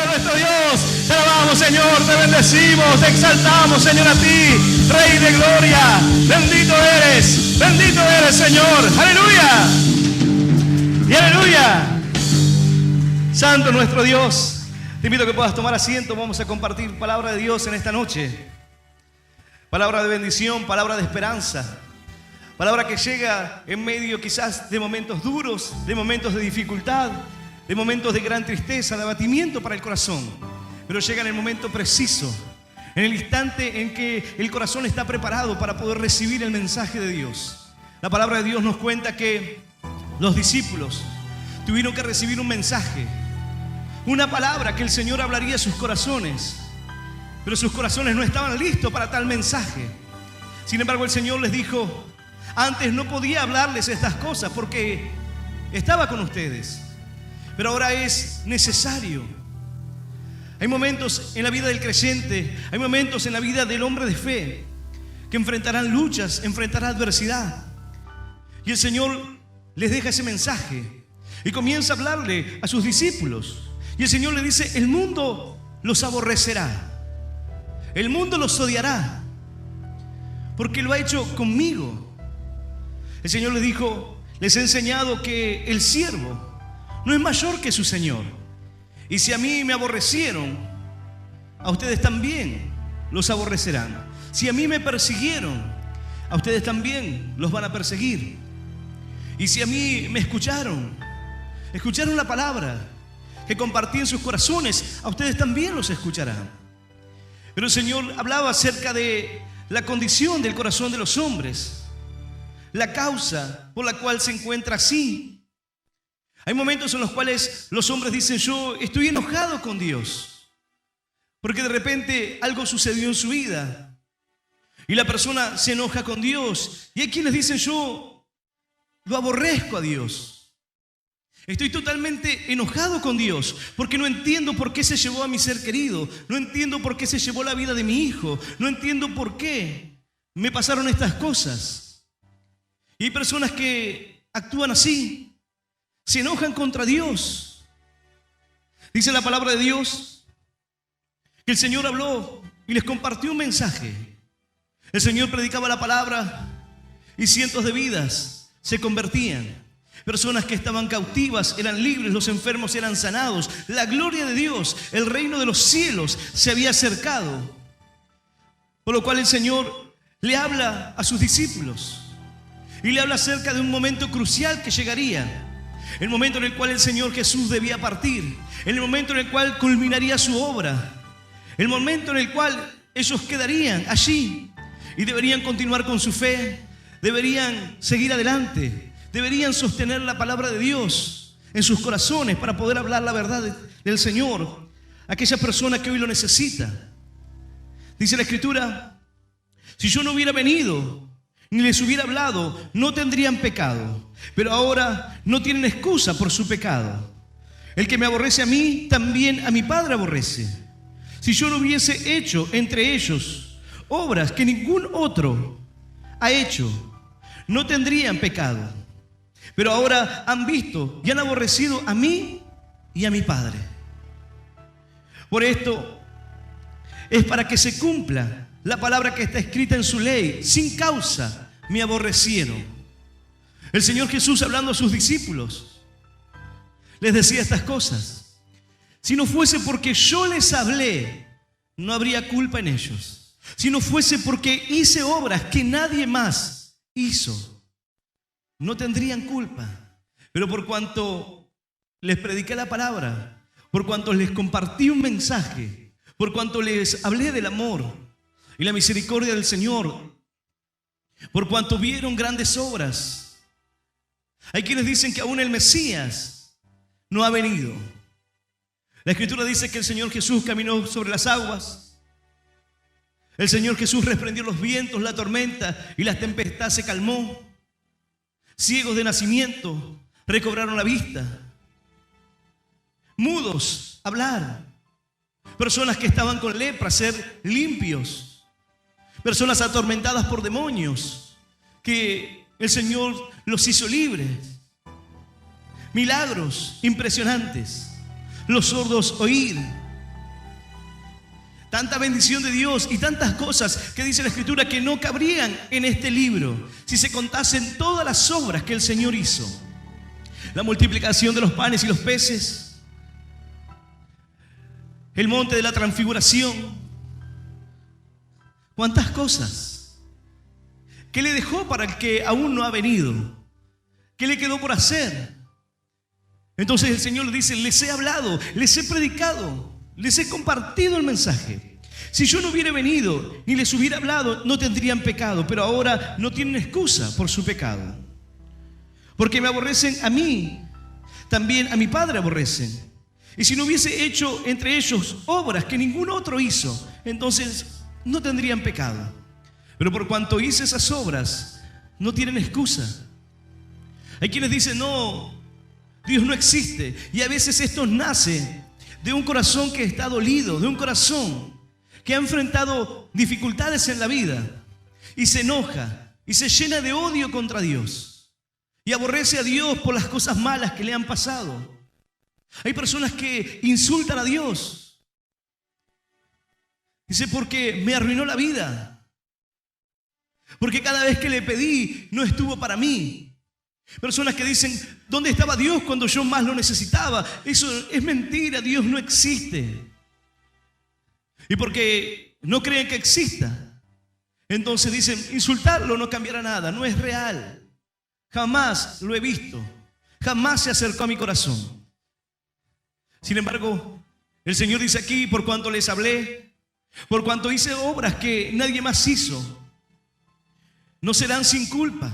para nuestro Dios. Te alabamos, Señor, te bendecimos, te exaltamos, Señor, a ti, Rey de gloria. Bendito eres, Señor. Aleluya. Y aleluya. Santo nuestro Dios. Te invito a que puedas tomar asiento. Vamos a compartir palabra de Dios en esta noche. Palabra de bendición, palabra de esperanza. Palabra que llega en medio quizás de momentos duros, de momentos de dificultad, de momentos de gran tristeza, de abatimiento para el corazón. Pero llega en el momento preciso, en el instante en que el corazón está preparado para poder recibir el mensaje de Dios. La palabra de Dios nos cuenta que los discípulos tuvieron que recibir un mensaje, una palabra que el Señor hablaría a sus corazones. Pero sus corazones no estaban listos para tal mensaje. Sin embargo, el Señor les dijo: antes no podía hablarles estas cosas porque estaba con ustedes, pero ahora es necesario. Hay momentos en la vida del creyente, hay momentos en la vida del hombre de fe que enfrentarán luchas, enfrentarán adversidad. Y el Señor les deja ese mensaje y comienza a hablarle a sus discípulos. Y el Señor le dice: el mundo los aborrecerá, el mundo los odiará, porque lo ha hecho conmigo. El Señor les dijo: les he enseñado que el siervo no es mayor que su Señor. Y si a mí me aborrecieron, a ustedes también los aborrecerán. Si a mí me persiguieron, a ustedes también los van a perseguir. Y si a mí me escucharon la palabra que compartí en sus corazones, a ustedes también los escucharán. Pero el Señor hablaba acerca de la condición del corazón de los hombres, la causa por la cual se encuentra así. Hay momentos en los cuales los hombres dicen: yo estoy enojado con Dios, porque de repente algo sucedió en su vida y la persona se enoja con Dios. Y hay quienes dicen: yo lo aborrezco a Dios. Estoy totalmente enojado con Dios porque no entiendo por qué se llevó a mi ser querido, no entiendo por qué se llevó la vida de mi hijo, no entiendo por qué me pasaron estas cosas. Y hay personas que actúan así, se enojan contra Dios. Dice la palabra de Dios que el Señor habló y les compartió un mensaje. El Señor predicaba la palabra y cientos de vidas se convertían. Personas que estaban cautivas eran libres, los enfermos eran sanados. La gloria de Dios, el reino de los cielos se había acercado. Por lo cual el Señor le habla a sus discípulos y le habla acerca de un momento crucial que llegaría. El momento en el cual el Señor Jesús debía partir, el momento en el cual culminaría su obra, el momento en el cual ellos quedarían allí y deberían continuar con su fe, deberían seguir adelante. Deberían sostener la palabra de Dios en sus corazones para poder hablar la verdad del Señor a aquella persona que hoy lo necesita. Dice la Escritura: si yo no hubiera venido ni les hubiera hablado, no tendrían pecado, pero ahora no tienen excusa por su pecado. El que me aborrece a mí, también a mi Padre aborrece. Si yo no hubiese hecho entre ellos obras que ningún otro ha hecho, no tendrían pecado. Pero ahora han visto y han aborrecido a mí y a mi Padre. Por esto es para que se cumpla la palabra que está escrita en su ley: sin causa me aborrecieron. El Señor Jesús, hablando a sus discípulos, les decía estas cosas: si no fuese porque yo les hablé, no habría culpa en ellos. Si no fuese porque hice obras que nadie más hizo, no tendrían culpa. Pero por cuanto les prediqué la palabra, por cuanto les compartí un mensaje, por cuanto les hablé del amor y la misericordia del Señor, por cuanto vieron grandes obras. Hay quienes dicen que aún el Mesías no ha venido. La Escritura dice que el Señor Jesús caminó sobre las aguas. El Señor Jesús reprendió los vientos, la tormenta y la tempestad se calmó. Ciegos de nacimiento recobraron la vista. Mudos, hablar. Personas que estaban con lepra, ser limpios. Personas atormentadas por demonios, que el Señor los hizo libres. Milagros impresionantes. Los sordos oír, tanta bendición de Dios y tantas cosas que dice la Escritura que no cabrían en este libro si se contasen todas las obras que el Señor hizo. La multiplicación de los panes y los peces, el monte de la transfiguración, cuántas cosas. ¿Qué le dejó para el que aún no ha venido? ¿Qué le quedó por hacer? Entonces el Señor le dice: les he hablado, les he predicado, les he compartido el mensaje. Si yo no hubiera venido ni les hubiera hablado, no tendrían pecado, pero ahora no tienen excusa por su pecado. Porque me aborrecen a mí, también a mi Padre aborrecen. Y si no hubiese hecho entre ellos obras que ningún otro hizo, entonces no tendrían pecado. Pero por cuanto hice esas obras, no tienen excusa. Hay quienes dicen: no, Dios no existe. Y a veces esto nace de un corazón que está dolido, de un corazón que ha enfrentado dificultades en la vida y se enoja y se llena de odio contra Dios y aborrece a Dios por las cosas malas que le han pasado. Hay personas que insultan a Dios. Dice: porque me arruinó la vida, porque cada vez que le pedí no estuvo para mí. Personas que dicen: ¿dónde estaba Dios cuando yo más lo necesitaba? Eso es mentira, Dios no existe. Y porque no creen que exista, entonces dicen: insultarlo no cambiará nada, no es real. Jamás lo he visto, jamás se acercó a mi corazón. Sin embargo, el Señor dice aquí: por cuanto les hablé, por cuanto hice obras que nadie más hizo, no serán sin culpa.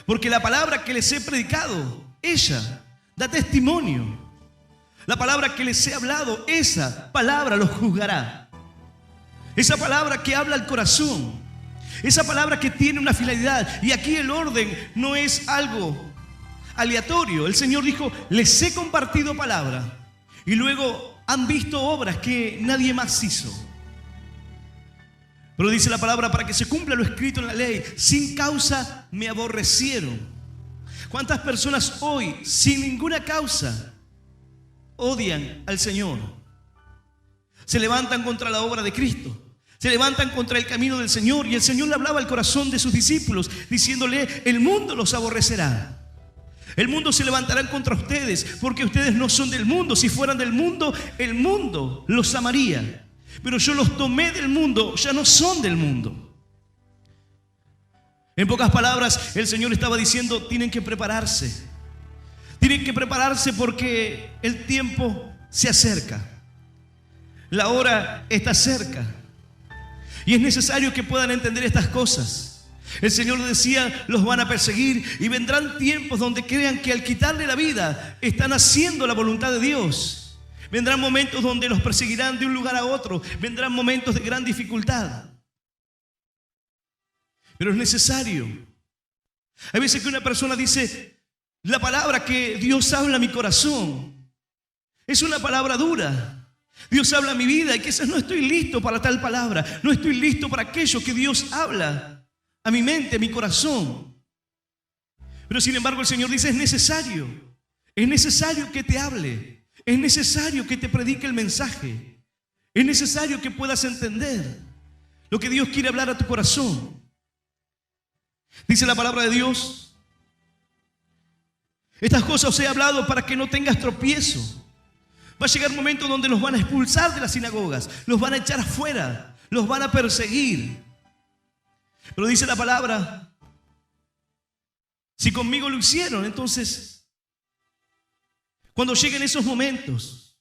Porque la palabra que les he predicado, ella da testimonio. La palabra que les he hablado, esa palabra los juzgará. Esa palabra que habla al corazón, esa palabra que tiene una finalidad. Y aquí el orden no es algo aleatorio. El Señor dijo: les he compartido palabra, y luego han visto obras que nadie más hizo. Pero dice la palabra: para que se cumpla lo escrito en la ley, sin causa me aborrecieron. ¿Cuántas personas hoy sin ninguna causa odian al Señor? Se levantan contra la obra de Cristo, se levantan contra el camino del Señor. Y el Señor le hablaba al corazón de sus discípulos diciéndole: el mundo los aborrecerá. El mundo se levantará contra ustedes, porque ustedes no son del mundo. Si fueran del mundo, el mundo los amaría. Pero yo los tomé del mundo, ya no son del mundo. En pocas palabras, el Señor estaba diciendo: tienen que prepararse. Tienen que prepararse porque el tiempo se acerca. La hora está cerca. Y es necesario que puedan entender estas cosas. El Señor decía: los van a perseguir, y vendrán tiempos donde crean que al quitarle la vida están haciendo la voluntad de Dios. Vendrán momentos donde los perseguirán de un lugar a otro. Vendrán momentos de gran dificultad. Pero es necesario. Hay veces que una persona dice: la palabra que Dios habla a mi corazón es una palabra dura. Dios habla a mi vida y quizás no estoy listo para tal palabra. No estoy listo para aquello que Dios habla a mi mente, a mi corazón. Pero sin embargo el Señor dice: es necesario que te hable. Es necesario que te predique el mensaje. Es necesario que puedas entender lo que Dios quiere hablar a tu corazón. Dice la palabra de Dios: estas cosas os he hablado para que no tengas tropiezo. Va a llegar un momento donde los van a expulsar de las sinagogas, los van a echar afuera, los van a perseguir. Pero dice la palabra: si conmigo lo hicieron, entonces cuando lleguen esos momentos,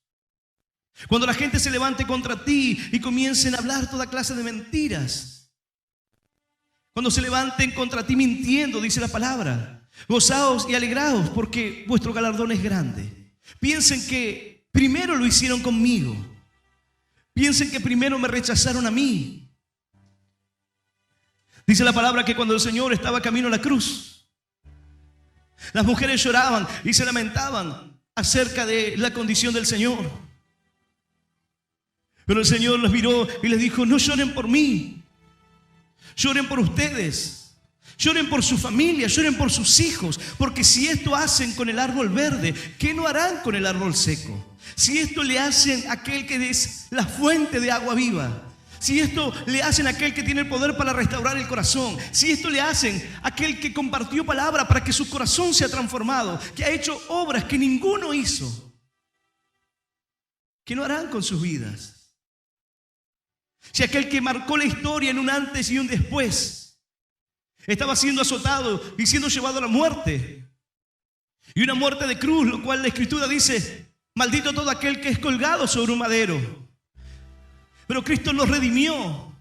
cuando la gente se levante contra ti y comiencen a hablar toda clase de mentiras, cuando se levanten contra ti mintiendo, dice la palabra: gozaos y alegraos, porque vuestro galardón es grande. Piensen que primero lo hicieron conmigo. Piensen que primero me rechazaron a mí. Dice la palabra que cuando el Señor estaba camino a la cruz, las mujeres lloraban y se lamentaban acerca de la condición del Señor. Pero el Señor los miró y les dijo: no lloren por mí, lloren por ustedes, Lloren por su familia, lloren por sus hijos, porque si esto hacen con el árbol verde, ¿qué no harán con el árbol seco? Si esto le hacen a aquel que es la fuente de agua viva, si esto le hacen a aquel que tiene el poder para restaurar el corazón, si esto le hacen a aquel que compartió palabra para que su corazón sea transformado, que ha hecho obras que ninguno hizo, ¿qué no harán con sus vidas? Si aquel que marcó la historia en un antes y un después estaba siendo azotado y siendo llevado a la muerte, y una muerte de cruz, lo cual la Escritura dice: maldito todo aquel que es colgado sobre un madero. Pero Cristo nos redimió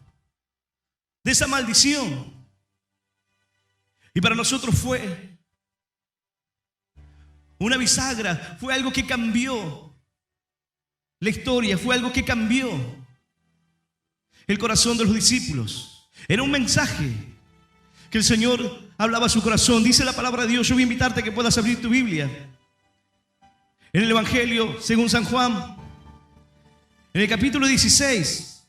de esa maldición, y para nosotros fue una bisagra, fue algo que cambió la historia, fue algo que cambió el corazón de los discípulos. Era un mensaje que el Señor hablaba a su corazón. Dice la palabra de Dios. Yo voy a invitarte a que puedas abrir tu Biblia en el Evangelio según San Juan, en el capítulo 16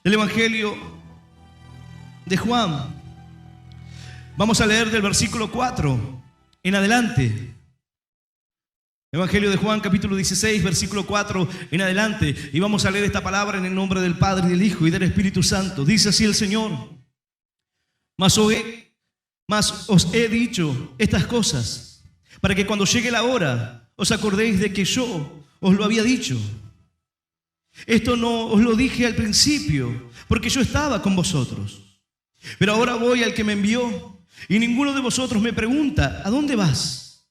del Evangelio de Juan. Vamos a leer del versículo 4 en adelante. Evangelio de Juan, capítulo 16, versículo 4 en adelante. Y vamos a leer esta palabra en el nombre del Padre, y del Hijo y del Espíritu Santo. Dice así el Señor: Mas os he dicho estas cosas, para que cuando llegue la hora os acordéis de que yo os lo había dicho. Esto no os lo dije al principio, porque yo estaba con vosotros. Pero ahora voy al que me envió, y ninguno de vosotros me pregunta: ¿a dónde vas?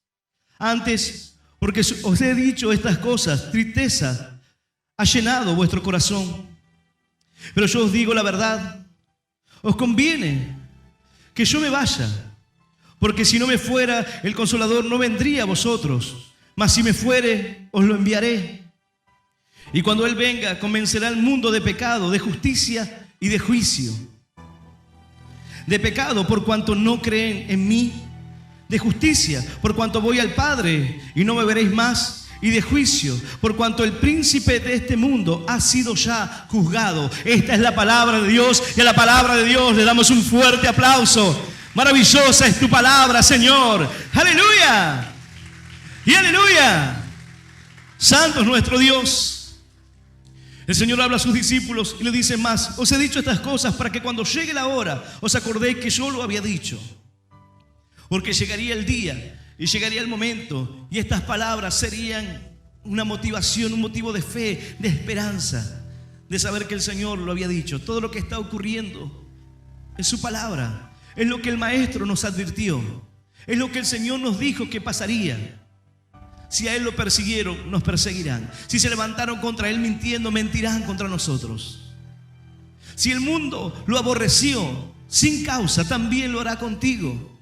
Antes, porque os he dicho estas cosas, tristeza ha llenado vuestro corazón. Pero yo os digo la verdad, os conviene que yo me vaya, porque si no me fuera, el Consolador no vendría a vosotros, mas si me fuere, os lo enviaré. Y cuando Él venga, convencerá al mundo de pecado, de justicia y de juicio. De pecado, por cuanto no creen en mí; de justicia, por cuanto voy al Padre y no me veréis más; y de juicio, por cuanto el príncipe de este mundo ha sido ya juzgado. Esta es la palabra de Dios, y a la palabra de Dios le damos un fuerte aplauso. Maravillosa es tu palabra, Señor. ¡Aleluya! ¡Y aleluya! Santo es nuestro Dios. El Señor habla a sus discípulos y le dice más: os he dicho estas cosas para que cuando llegue la hora os acordéis que yo lo había dicho. Porque llegaría el día y llegaría el momento, y estas palabras serían una motivación, un motivo de fe, de esperanza, de saber que el Señor lo había dicho. Todo lo que está ocurriendo es su palabra, es lo que el Maestro nos advirtió, es lo que el Señor nos dijo que pasaría. Si a Él lo persiguieron, nos perseguirán. Si se levantaron contra Él mintiendo, mentirán contra nosotros. Si el mundo lo aborreció sin causa, también lo hará contigo.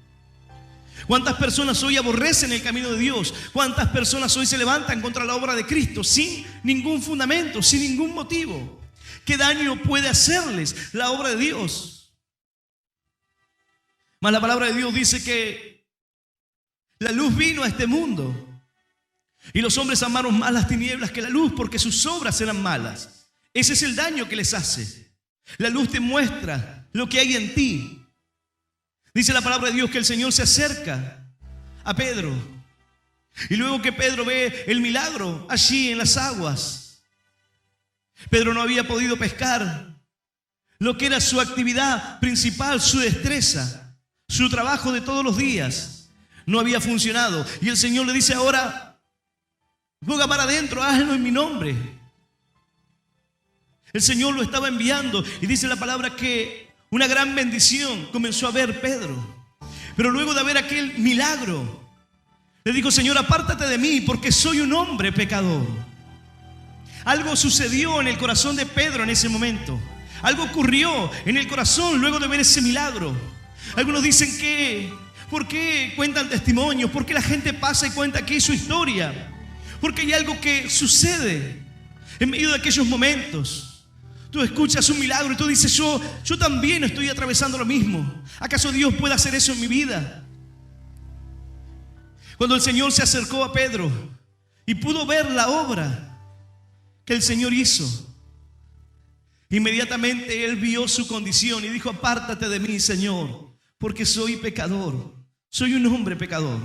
¿Cuántas personas hoy aborrecen el camino de Dios? ¿Cuántas personas hoy se levantan contra la obra de Cristo sin ningún fundamento, sin ningún motivo? ¿Qué daño puede hacerles la obra de Dios? Mas la palabra de Dios dice que la luz vino a este mundo, y los hombres amaron más las tinieblas que la luz, porque sus obras eran malas. Ese es el daño que les hace. La luz te muestra lo que hay en ti. Dice la palabra de Dios que el Señor se acerca a Pedro, y luego que Pedro ve el milagro allí en las aguas, Pedro no había podido pescar, lo que era su actividad principal, su destreza, su trabajo de todos los días, no había funcionado. Y el Señor le dice: ahora juega para adentro, hazlo en mi nombre. El Señor lo estaba enviando, y dice la palabra que una gran bendición comenzó a ver Pedro. Pero luego de ver aquel milagro, le dijo: Señor, apártate de mí, porque soy un hombre pecador. Algo sucedió en el corazón de Pedro en ese momento. Algo ocurrió en el corazón luego de ver ese milagro. Algunos dicen que, ¿por qué cuentan testimonios? ¿Por qué la gente pasa y cuenta aquí su historia? Porque hay algo que sucede en medio de aquellos momentos. Tú escuchas un milagro y tú dices: yo también estoy atravesando lo mismo. ¿Acaso Dios puede hacer eso en mi vida? Cuando el Señor se acercó a Pedro y pudo ver la obra que el Señor hizo, inmediatamente él vio su condición y dijo: apártate de mí, Señor, porque soy pecador. Soy un hombre pecador.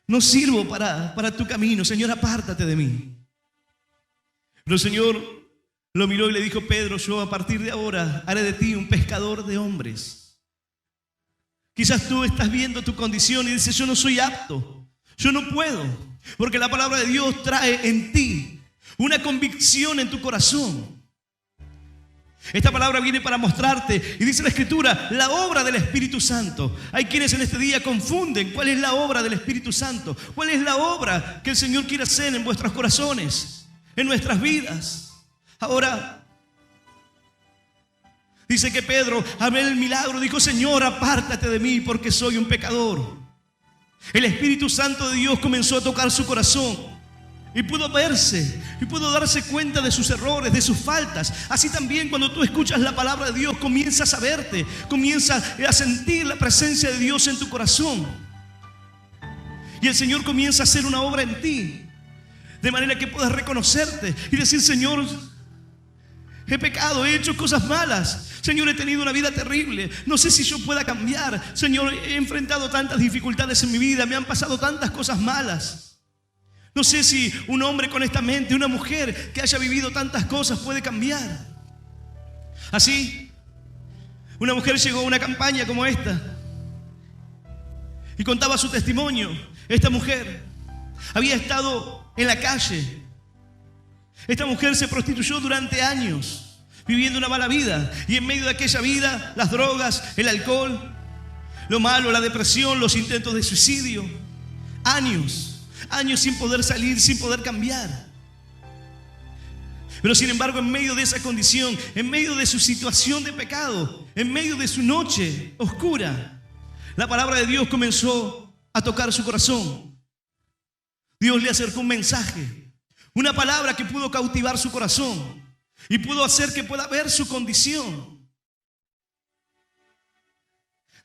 No sirvo para tu camino. Señor, apártate de mí. Pero el Señor lo miró y le dijo: Pedro, yo a partir de ahora haré de ti un pescador de hombres. Quizás tú estás viendo tu condición y dices: yo no soy apto, yo no puedo. Porque la palabra de Dios trae en ti una convicción en tu corazón. Esta palabra viene para mostrarte, y dice la Escritura, la obra del Espíritu Santo. Hay quienes en este día confunden cuál es la obra del Espíritu Santo, cuál es la obra que el Señor quiere hacer en vuestros corazones, en nuestras vidas. Ahora, dice que Pedro, al ver el milagro, dijo: Señor, apártate de mí porque soy un pecador. El Espíritu Santo de Dios comenzó a tocar su corazón. Y pudo verse, y pudo darse cuenta de sus errores, de sus faltas. Así también cuando tú escuchas la palabra de Dios, comienzas a verte, comienzas a sentir la presencia de Dios en tu corazón. Y el Señor comienza a hacer una obra en ti, de manera que puedas reconocerte y decir: Señor, he pecado, he hecho cosas malas. Señor, he tenido una vida terrible. No sé si yo pueda cambiar. Señor, he enfrentado tantas dificultades en mi vida, me han pasado tantas cosas malas. No sé si un hombre con esta mente, una mujer que haya vivido tantas cosas puede cambiar. Así, una mujer llegó a una campaña como esta y contaba su testimonio. Esta mujer había estado en la calle. Esta mujer se prostituyó durante años, viviendo una mala vida. Y en medio de aquella vida, las drogas, el alcohol, lo malo, la depresión, los intentos de suicidio. Años sin poder salir, sin poder cambiar. Pero sin embargo, en medio de esa condición, en medio de su situación de pecado, en medio de su noche oscura, la palabra de Dios comenzó a tocar su corazón. Dios le acercó un mensaje, una palabra que pudo cautivar su corazón y pudo hacer que pueda ver su condición.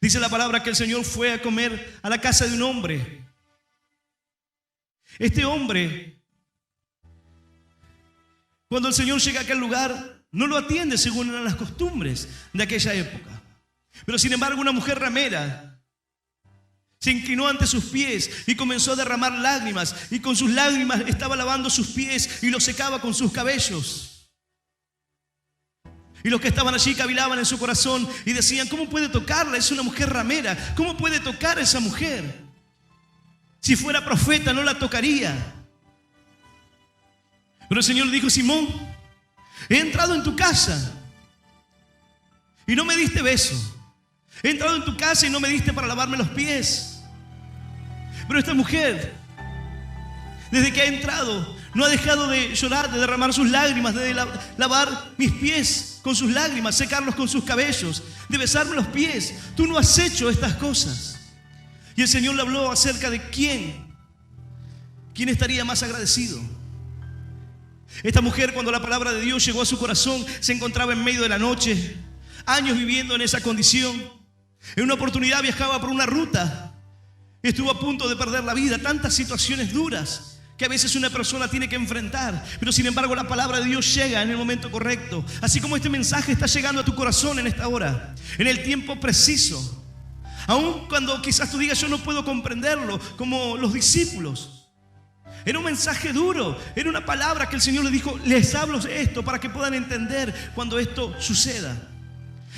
Dice la palabra que el Señor fue a comer a la casa de un hombre. Este hombre, cuando el Señor llega a aquel lugar, no lo atiende según eran las costumbres de aquella época. Pero sin embargo, una mujer ramera se inclinó ante sus pies y comenzó a derramar lágrimas, y con sus lágrimas estaba lavando sus pies y los secaba con sus cabellos. Y los que estaban allí cavilaban en su corazón y decían: ¿cómo puede tocarla? Es una mujer ramera. ¿Cómo puede tocar a esa mujer? Si fuera profeta no la tocaría. Pero el Señor le dijo: Simón, he entrado en tu casa y no me diste beso. He entrado en tu casa y no me diste para lavarme los pies. Pero esta mujer, desde que ha entrado, no ha dejado de llorar, de derramar sus lágrimas, de lavar mis pies con sus lágrimas, secarlos con sus cabellos, de besarme los pies. Tú no has hecho estas cosas. Y el Señor le habló acerca de quién estaría más agradecido. Esta mujer, cuando la palabra de Dios llegó a su corazón, se encontraba en medio de la noche, años viviendo en esa condición. En una oportunidad viajaba por una ruta, estuvo a punto de perder la vida. Tantas situaciones duras que a veces una persona tiene que enfrentar, pero sin embargo la palabra de Dios llega en el momento correcto. Así como este mensaje está llegando a tu corazón en esta hora, en el tiempo preciso. Aun cuando quizás tú digas: yo no puedo comprenderlo, como los discípulos. Era un mensaje duro, era una palabra que el Señor le dijo: les hablo esto para que puedan entender cuando esto suceda.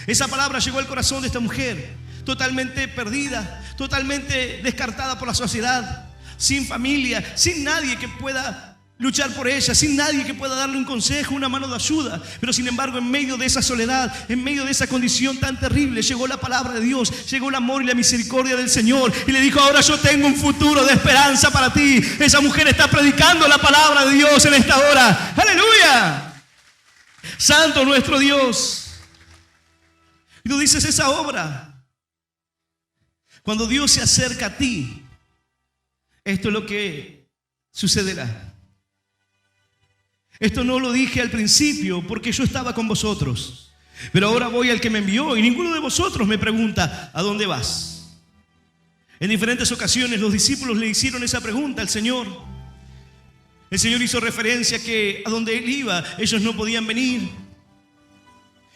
Esa palabra llegó al corazón de esta mujer, totalmente perdida, totalmente descartada por la sociedad, sin familia, sin nadie que pueda luchar por ella, sin nadie que pueda darle un consejo, una mano de ayuda. Pero sin embargo, en medio de esa soledad, en medio de esa condición tan terrible, llegó la palabra de Dios, llegó el amor y la misericordia del Señor, y le dijo: ahora yo tengo un futuro de esperanza para ti. Esa mujer está predicando la palabra de Dios en esta hora. ¡Aleluya! Santo nuestro Dios. Y tú dices: esa obra, cuando Dios se acerca a ti, esto es lo que sucederá. Esto no lo dije al principio porque yo estaba con vosotros, pero ahora voy al que me envió, y ninguno de vosotros me pregunta: ¿a dónde vas? En diferentes ocasiones los discípulos le hicieron esa pregunta al Señor. El Señor hizo referencia que a donde Él iba, ellos no podían venir.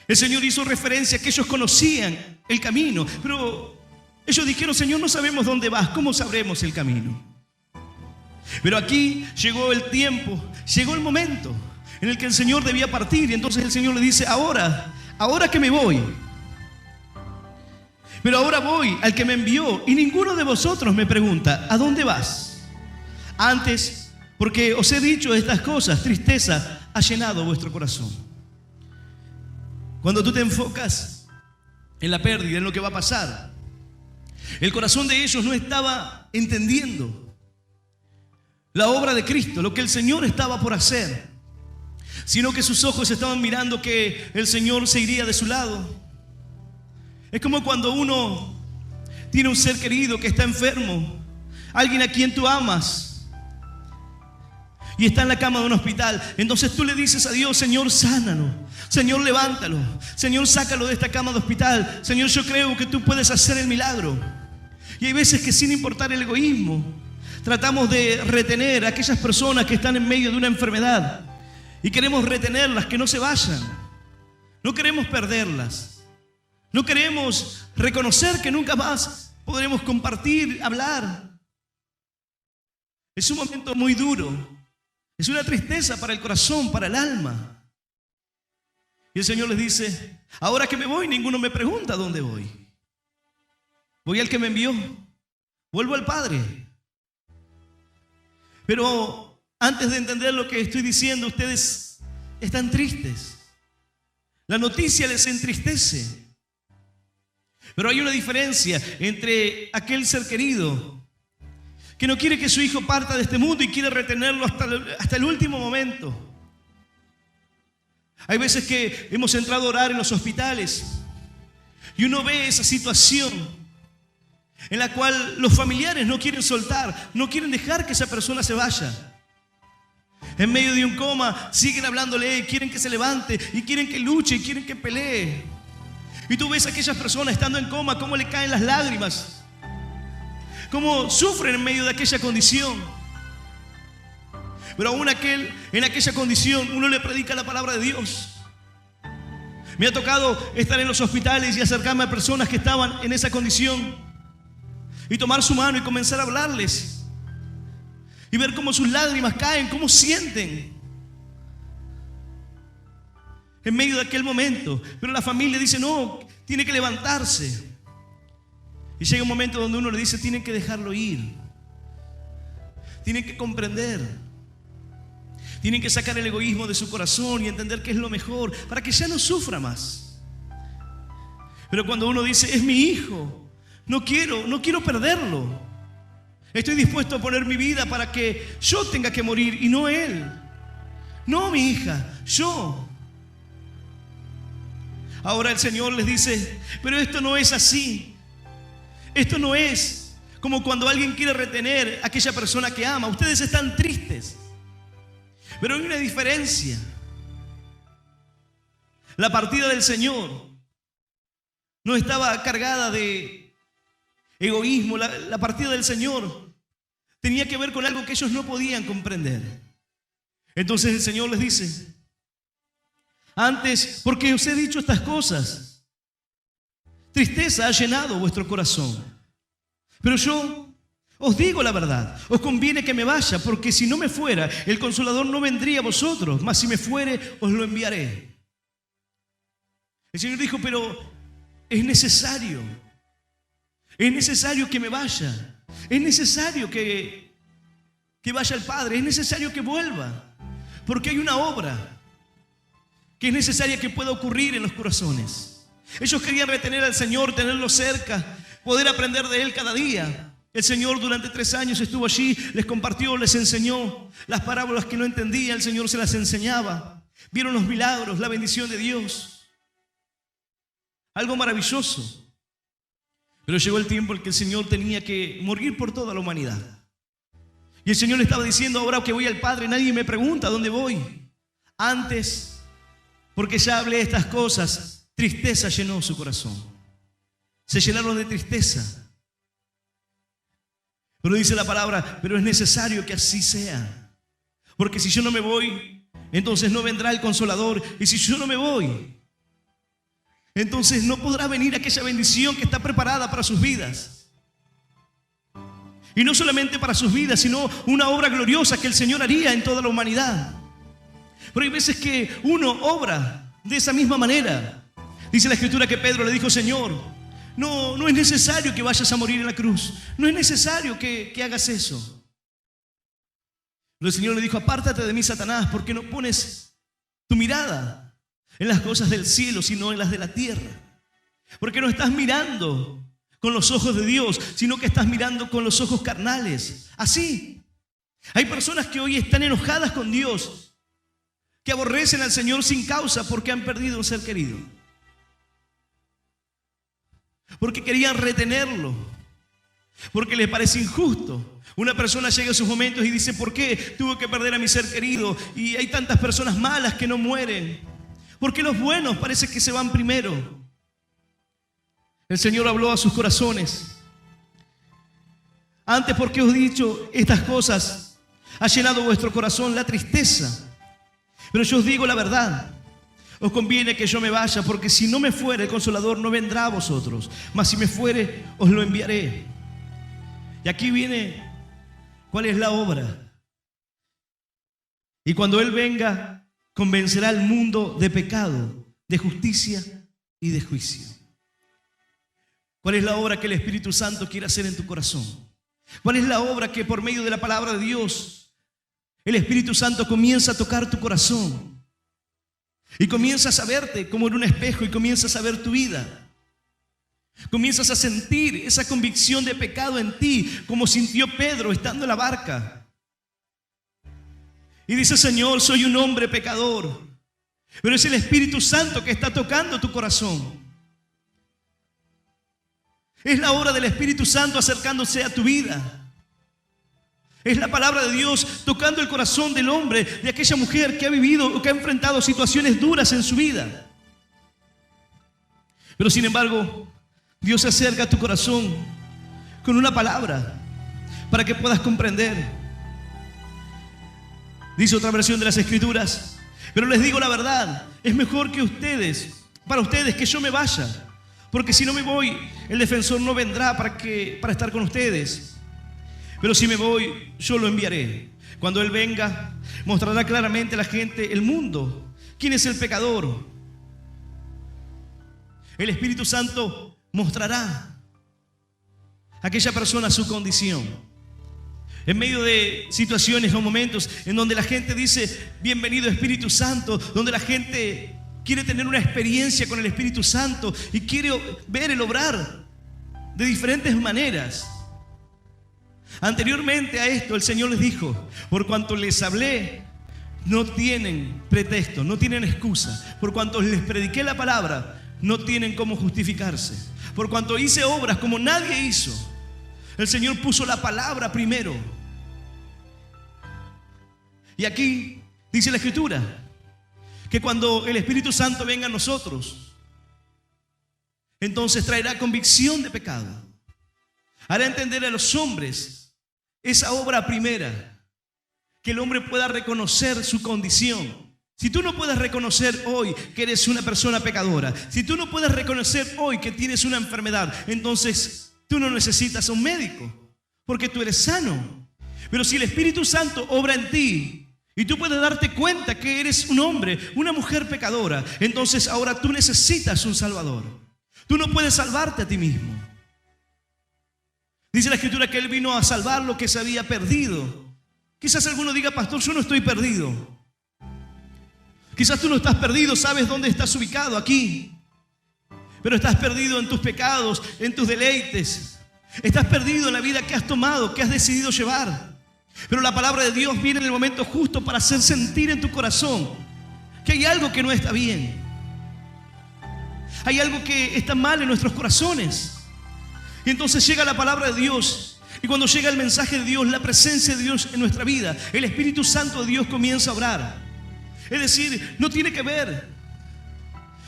El Señor hizo referencia que ellos conocían el camino, pero Ellos dijeron: Señor, no sabemos dónde vas, ¿cómo sabremos el camino? Pero aquí llegó el tiempo, llegó el momento en el que el Señor debía partir. Y entonces el Señor le dice: ahora que me voy. Pero ahora voy al que me envió, y ninguno de vosotros me pregunta: ¿a dónde vas? Antes, porque os he dicho estas cosas, tristeza ha llenado vuestro corazón. Cuando tú te enfocas en la pérdida, en lo que va a pasar, el corazón de ellos no estaba entendiendo la obra de Cristo, lo que el Señor estaba por hacer, sino que sus ojos estaban mirando que el Señor se iría de su lado. Es como cuando uno tiene un ser querido que está enfermo, alguien a quien tú amas, y está en la cama de un hospital. Entonces tú le dices a Dios: Señor, sánalo, Señor, levántalo, Señor, sácalo de esta cama de hospital. Señor, yo creo que tú puedes hacer el milagro. Y hay veces que, sin importar el egoísmo, tratamos de retener a aquellas personas que están en medio de una enfermedad, y queremos retenerlas, que no se vayan. No queremos perderlas. No queremos reconocer que nunca más podremos compartir, hablar. Es un momento muy duro. Es una tristeza para el corazón, para el alma. Y el Señor les dice: ahora que me voy, ninguno me pregunta dónde voy. Voy al que me envió. Vuelvo al Padre. Pero antes de entender lo que estoy diciendo, ustedes están tristes. La noticia les entristece. Pero hay una diferencia entre aquel ser querido que no quiere que su hijo parta de este mundo y quiere retenerlo hasta el último momento. Hay veces que hemos entrado a orar en los hospitales y uno ve esa situación en la cual los familiares no quieren soltar, no quieren dejar que esa persona se vaya. En medio de un coma siguen hablándole, quieren que se levante y quieren que luche y quieren que pelee. Y tú ves a aquellas personas estando en coma, cómo le caen las lágrimas, cómo sufren en medio de aquella condición. Pero aún en aquella condición uno le predica la palabra de Dios. Me ha tocado estar en los hospitales y acercarme a personas que estaban en esa condición y tomar su mano y comenzar a hablarles y ver cómo sus lágrimas caen, cómo sienten en medio de aquel momento. Pero la familia dice: no, tiene que levantarse. Y llega un momento donde uno le dice: tienen que dejarlo ir, tienen que comprender, tienen que sacar el egoísmo de su corazón y entender que es lo mejor para que ya no sufra más. Pero cuando uno dice: es mi hijo, no quiero perderlo, estoy dispuesto a poner mi vida para que yo tenga que morir y no él, no mi hija, yo. Ahora el Señor les dice: pero esto no es así. Esto no es como cuando alguien quiere retener a aquella persona que ama. Ustedes están tristes, pero hay una diferencia. La partida del Señor no estaba cargada de egoísmo. La partida del Señor tenía que ver con algo que ellos no podían comprender. Entonces el Señor les dice: antes, porque os he dicho estas cosas, tristeza ha llenado vuestro corazón. Pero yo os digo la verdad, os conviene que me vaya, porque si no me fuera, el Consolador no vendría a vosotros, mas si me fuere, os lo enviaré. El Señor dijo: pero es necesario que me vaya, es necesario que vaya al Padre, es necesario que vuelva, porque hay una obra que es necesaria que pueda ocurrir en los corazones. Ellos querían retener al Señor, tenerlo cerca, poder aprender de Él cada día. El Señor durante 3 años estuvo allí, les compartió, les enseñó las parábolas que no entendía, el Señor se las enseñaba. Vieron los milagros, la bendición de Dios. Algo maravilloso. Pero llegó el tiempo en que el Señor tenía que morir por toda la humanidad. Y el Señor le estaba diciendo: ahora que voy al Padre, nadie me pregunta dónde voy. Antes, porque ya hablé estas cosas, tristeza llenó su corazón. Se llenaron de tristeza. Pero dice la palabra: pero es necesario que así sea. Porque si yo no me voy, entonces no vendrá el Consolador. Y si yo no me voy, entonces no podrá venir aquella bendición que está preparada para sus vidas. Y no solamente para sus vidas, sino una obra gloriosa que el Señor haría en toda la humanidad. Pero hay veces que uno obra de esa misma manera. Dice la Escritura que Pedro le dijo: Señor, no es necesario que vayas a morir en la cruz. No es necesario que hagas eso. Pero el Señor le dijo: apártate de mí, Satanás, porque no pones tu mirada en las cosas del cielo, sino en las de la tierra. Porque no estás mirando con los ojos de Dios, sino que estás mirando con los ojos carnales. Así, hay personas que hoy están enojadas con Dios, que aborrecen al Señor sin causa porque han perdido un ser querido, porque querían retenerlo, porque les parece injusto. Una persona llega a sus momentos y dice: ¿por qué tuve que perder a mi ser querido? Y hay tantas personas malas que no mueren. ¿Por qué los buenos parece que se van primero? El Señor habló a sus corazones. Antes, porque os he dicho estas cosas, ha llenado vuestro corazón la tristeza. Pero yo os digo la verdad. Os conviene que yo me vaya, porque si no me fuere, el Consolador no vendrá a vosotros. Mas si me fuere, os lo enviaré. Y aquí viene cuál es la obra. Y cuando Él venga, convencerá al mundo de pecado, de justicia y de juicio. ¿Cuál es la obra que el Espíritu Santo quiere hacer en tu corazón? ¿Cuál es la obra que por medio de la palabra de Dios el Espíritu Santo comienza a tocar tu corazón? Y comienzas a verte como en un espejo y comienzas a ver tu vida. Comienzas a sentir esa convicción de pecado en ti, como sintió Pedro estando en la barca. Y dice: Señor, soy un hombre pecador. Pero es el Espíritu Santo que está tocando tu corazón. Es la obra del Espíritu Santo acercándose a tu vida. Es la palabra de Dios tocando el corazón del hombre, de aquella mujer que ha vivido o que ha enfrentado situaciones duras en su vida. Pero sin embargo, Dios se acerca a tu corazón con una palabra para que puedas comprender. Dice otra versión de las Escrituras: pero les digo la verdad, es mejor para ustedes que yo me vaya. Porque si no me voy, el defensor no vendrá para estar con ustedes. Pero si me voy, yo lo enviaré. Cuando Él venga, mostrará claramente a la gente, el mundo, quién es el pecador. El Espíritu Santo mostrará a aquella persona su condición. En medio de situaciones o momentos en donde la gente dice: bienvenido Espíritu Santo, donde la gente quiere tener una experiencia con el Espíritu Santo y quiere ver el obrar de diferentes maneras. Anteriormente a esto, el Señor les dijo: por cuanto les hablé, no tienen pretexto, no tienen excusa. Por cuanto les prediqué la palabra, no tienen cómo justificarse. Por cuanto hice obras como nadie hizo, el Señor puso la palabra primero. Y aquí dice la Escritura que cuando el Espíritu Santo venga a nosotros, entonces traerá convicción de pecado. Hará entender a los hombres esa obra primera, que el hombre pueda reconocer su condición. Si tú no puedes reconocer hoy que eres una persona pecadora, si tú no puedes reconocer hoy que tienes una enfermedad, entonces tú no necesitas a un médico, porque tú eres sano. Pero si el Espíritu Santo obra en ti y tú puedes darte cuenta que eres un hombre, una mujer pecadora, entonces ahora tú necesitas un Salvador. Tú no puedes salvarte a ti mismo. Dice la Escritura que Él vino a salvar lo que se había perdido. Quizás alguno diga: pastor, yo no estoy perdido. Quizás tú no estás perdido, sabes dónde estás ubicado, aquí. Pero estás perdido en tus pecados, en tus deleites. Estás perdido en la vida que has tomado, que has decidido llevar. Pero la palabra de Dios viene en el momento justo para hacer sentir en tu corazón que hay algo que no está bien. Hay algo que está mal en nuestros corazones. Y entonces llega la palabra de Dios. Y cuando llega el mensaje de Dios, la presencia de Dios en nuestra vida, el Espíritu Santo de Dios comienza a obrar. Es decir, no tiene que ver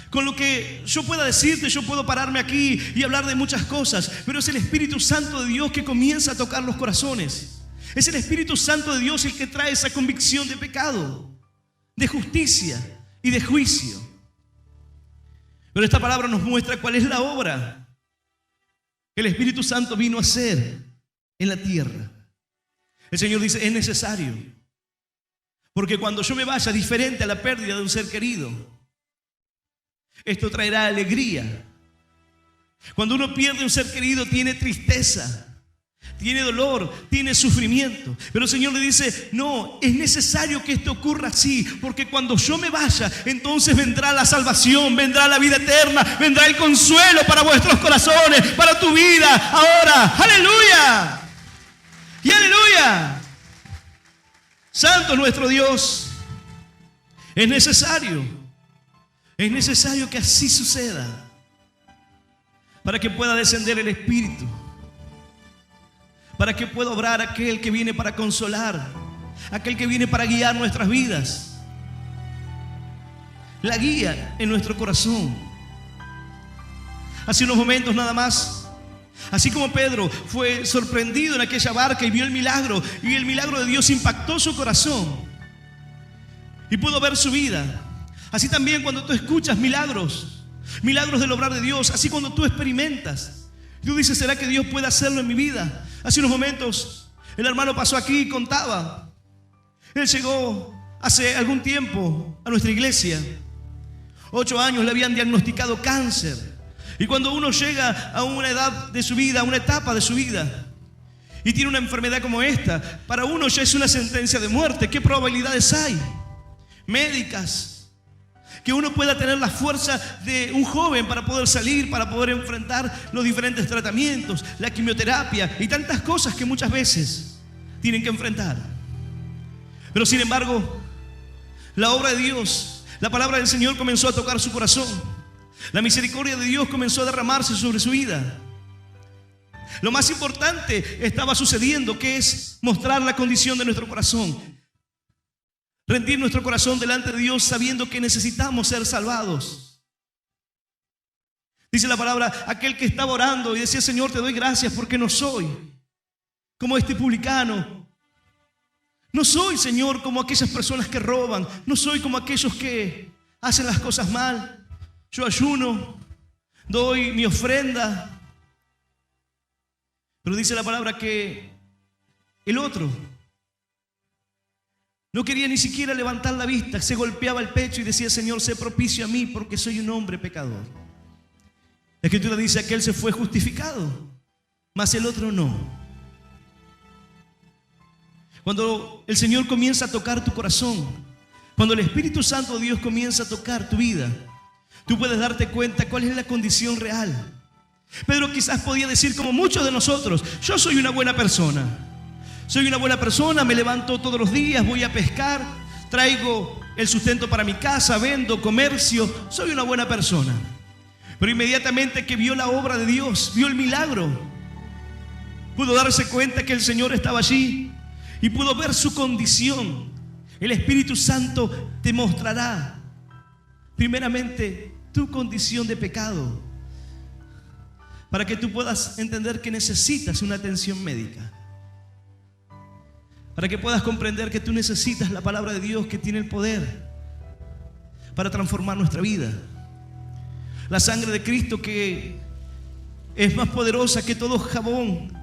con lo que yo pueda decirte. Yo puedo pararme aquí y hablar de muchas cosas, pero es el Espíritu Santo de Dios que comienza a tocar los corazones. Es el Espíritu Santo de Dios el que trae esa convicción de pecado, de justicia y de juicio. Pero esta palabra nos muestra cuál es la obra que el Espíritu Santo vino a hacer en la tierra. El Señor dice, es necesario. Porque cuando yo me vaya, diferente a la pérdida de un ser querido, esto traerá alegría. Cuando uno pierde un ser querido, tiene tristeza, tiene dolor, tiene sufrimiento. Pero el Señor le dice, no, es necesario que esto ocurra así, porque cuando yo me vaya, entonces vendrá la salvación, vendrá la vida eterna, vendrá el consuelo para vuestros corazones, para tu vida ahora. ¡Aleluya! ¡Y aleluya! Santo nuestro Dios. Es necesario que así suceda, para que pueda descender el Espíritu, para que pueda obrar aquel que viene para consolar, aquel que viene para guiar nuestras vidas, la guía en nuestro corazón. Hace unos momentos nada más, así como Pedro fue sorprendido en aquella barca y vio el milagro, y el milagro de Dios impactó su corazón y pudo ver su vida. Así también cuando tú escuchas milagros del obrar de Dios, así cuando tú experimentas, tú dices, ¿será que Dios puede hacerlo en mi vida? Hace unos momentos el hermano pasó aquí y contaba. Él llegó hace algún tiempo a nuestra iglesia. 8 años le habían diagnosticado cáncer. Y cuando uno llega a una edad de su vida, a una etapa de su vida, y tiene una enfermedad como esta, para uno ya es una sentencia de muerte. ¿Qué probabilidades hay médicas que uno pueda tener la fuerza de un joven para poder salir, para poder enfrentar los diferentes tratamientos, la quimioterapia y tantas cosas que muchas veces tienen que enfrentar? Pero sin embargo, la obra de Dios, la palabra del Señor comenzó a tocar su corazón. La misericordia de Dios comenzó a derramarse sobre su vida. Lo más importante estaba sucediendo, que es mostrar la condición de nuestro corazón. Rendir nuestro corazón delante de Dios sabiendo que necesitamos ser salvados. Dice la palabra, aquel que estaba orando y decía, Señor, te doy gracias porque no soy como este publicano. No soy, Señor, como aquellas personas que roban. No soy como aquellos que hacen las cosas mal. Yo ayuno, doy mi ofrenda. Pero dice la palabra que el otro no quería ni siquiera levantar la vista, se golpeaba el pecho y decía, Señor, sé propicio a mí porque soy un hombre pecador. La Escritura dice, aquel se fue justificado, mas el otro no. Cuando el Señor comienza a tocar tu corazón, cuando el Espíritu Santo de Dios comienza a tocar tu vida, tú puedes darte cuenta cuál es la condición real. Pedro quizás podía decir, como muchos de nosotros, yo soy una buena persona. Soy una buena persona, me levanto todos los días, voy a pescar, traigo el sustento para mi casa, vendo, comercio, soy una buena persona. Pero inmediatamente que vio la obra de Dios, vio el milagro, pudo darse cuenta que el Señor estaba allí y pudo ver su condición. El Espíritu Santo te mostrará primeramente tu condición de pecado, para que tú puedas entender que necesitas una atención médica, para que puedas comprender que tú necesitas la palabra de Dios, que tiene el poder para transformar nuestra vida. La sangre de Cristo, que es más poderosa que todo jabón,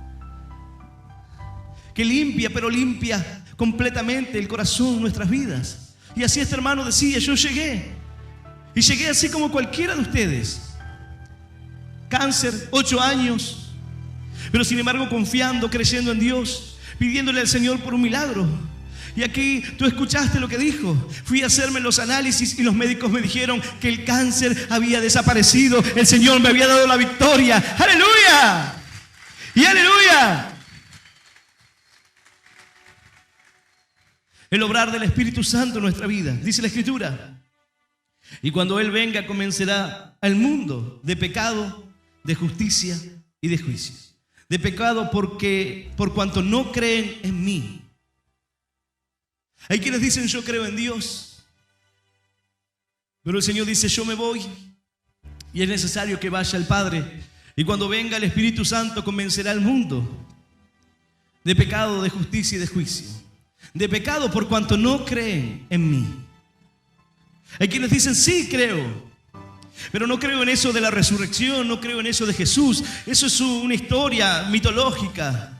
que limpia, pero limpia completamente el corazón, nuestras vidas. Y así este hermano decía, yo llegué, y llegué así como cualquiera de ustedes. Cáncer, 8 años, pero sin embargo confiando, creyendo en Dios, pidiéndole al Señor por un milagro. Y aquí tú escuchaste lo que dijo. Fui a hacerme los análisis y los médicos me dijeron que el cáncer había desaparecido. El Señor me había dado la victoria. ¡Aleluya! ¡Y aleluya! El obrar del Espíritu Santo en nuestra vida. Dice la Escritura, y cuando Él venga convencerá al mundo de pecado, de justicia y de juicio. De pecado porque por cuanto no creen en mí. Hay quienes dicen, yo creo en Dios, pero el Señor dice, yo me voy y es necesario que vaya el Padre, y cuando venga el Espíritu Santo convencerá al mundo de pecado, de justicia y de juicio. De pecado por cuanto no creen en mí. Hay quienes dicen, sí creo, Pero no creo en eso de la resurrección, no creo en eso de Jesús. Eso es una historia mitológica.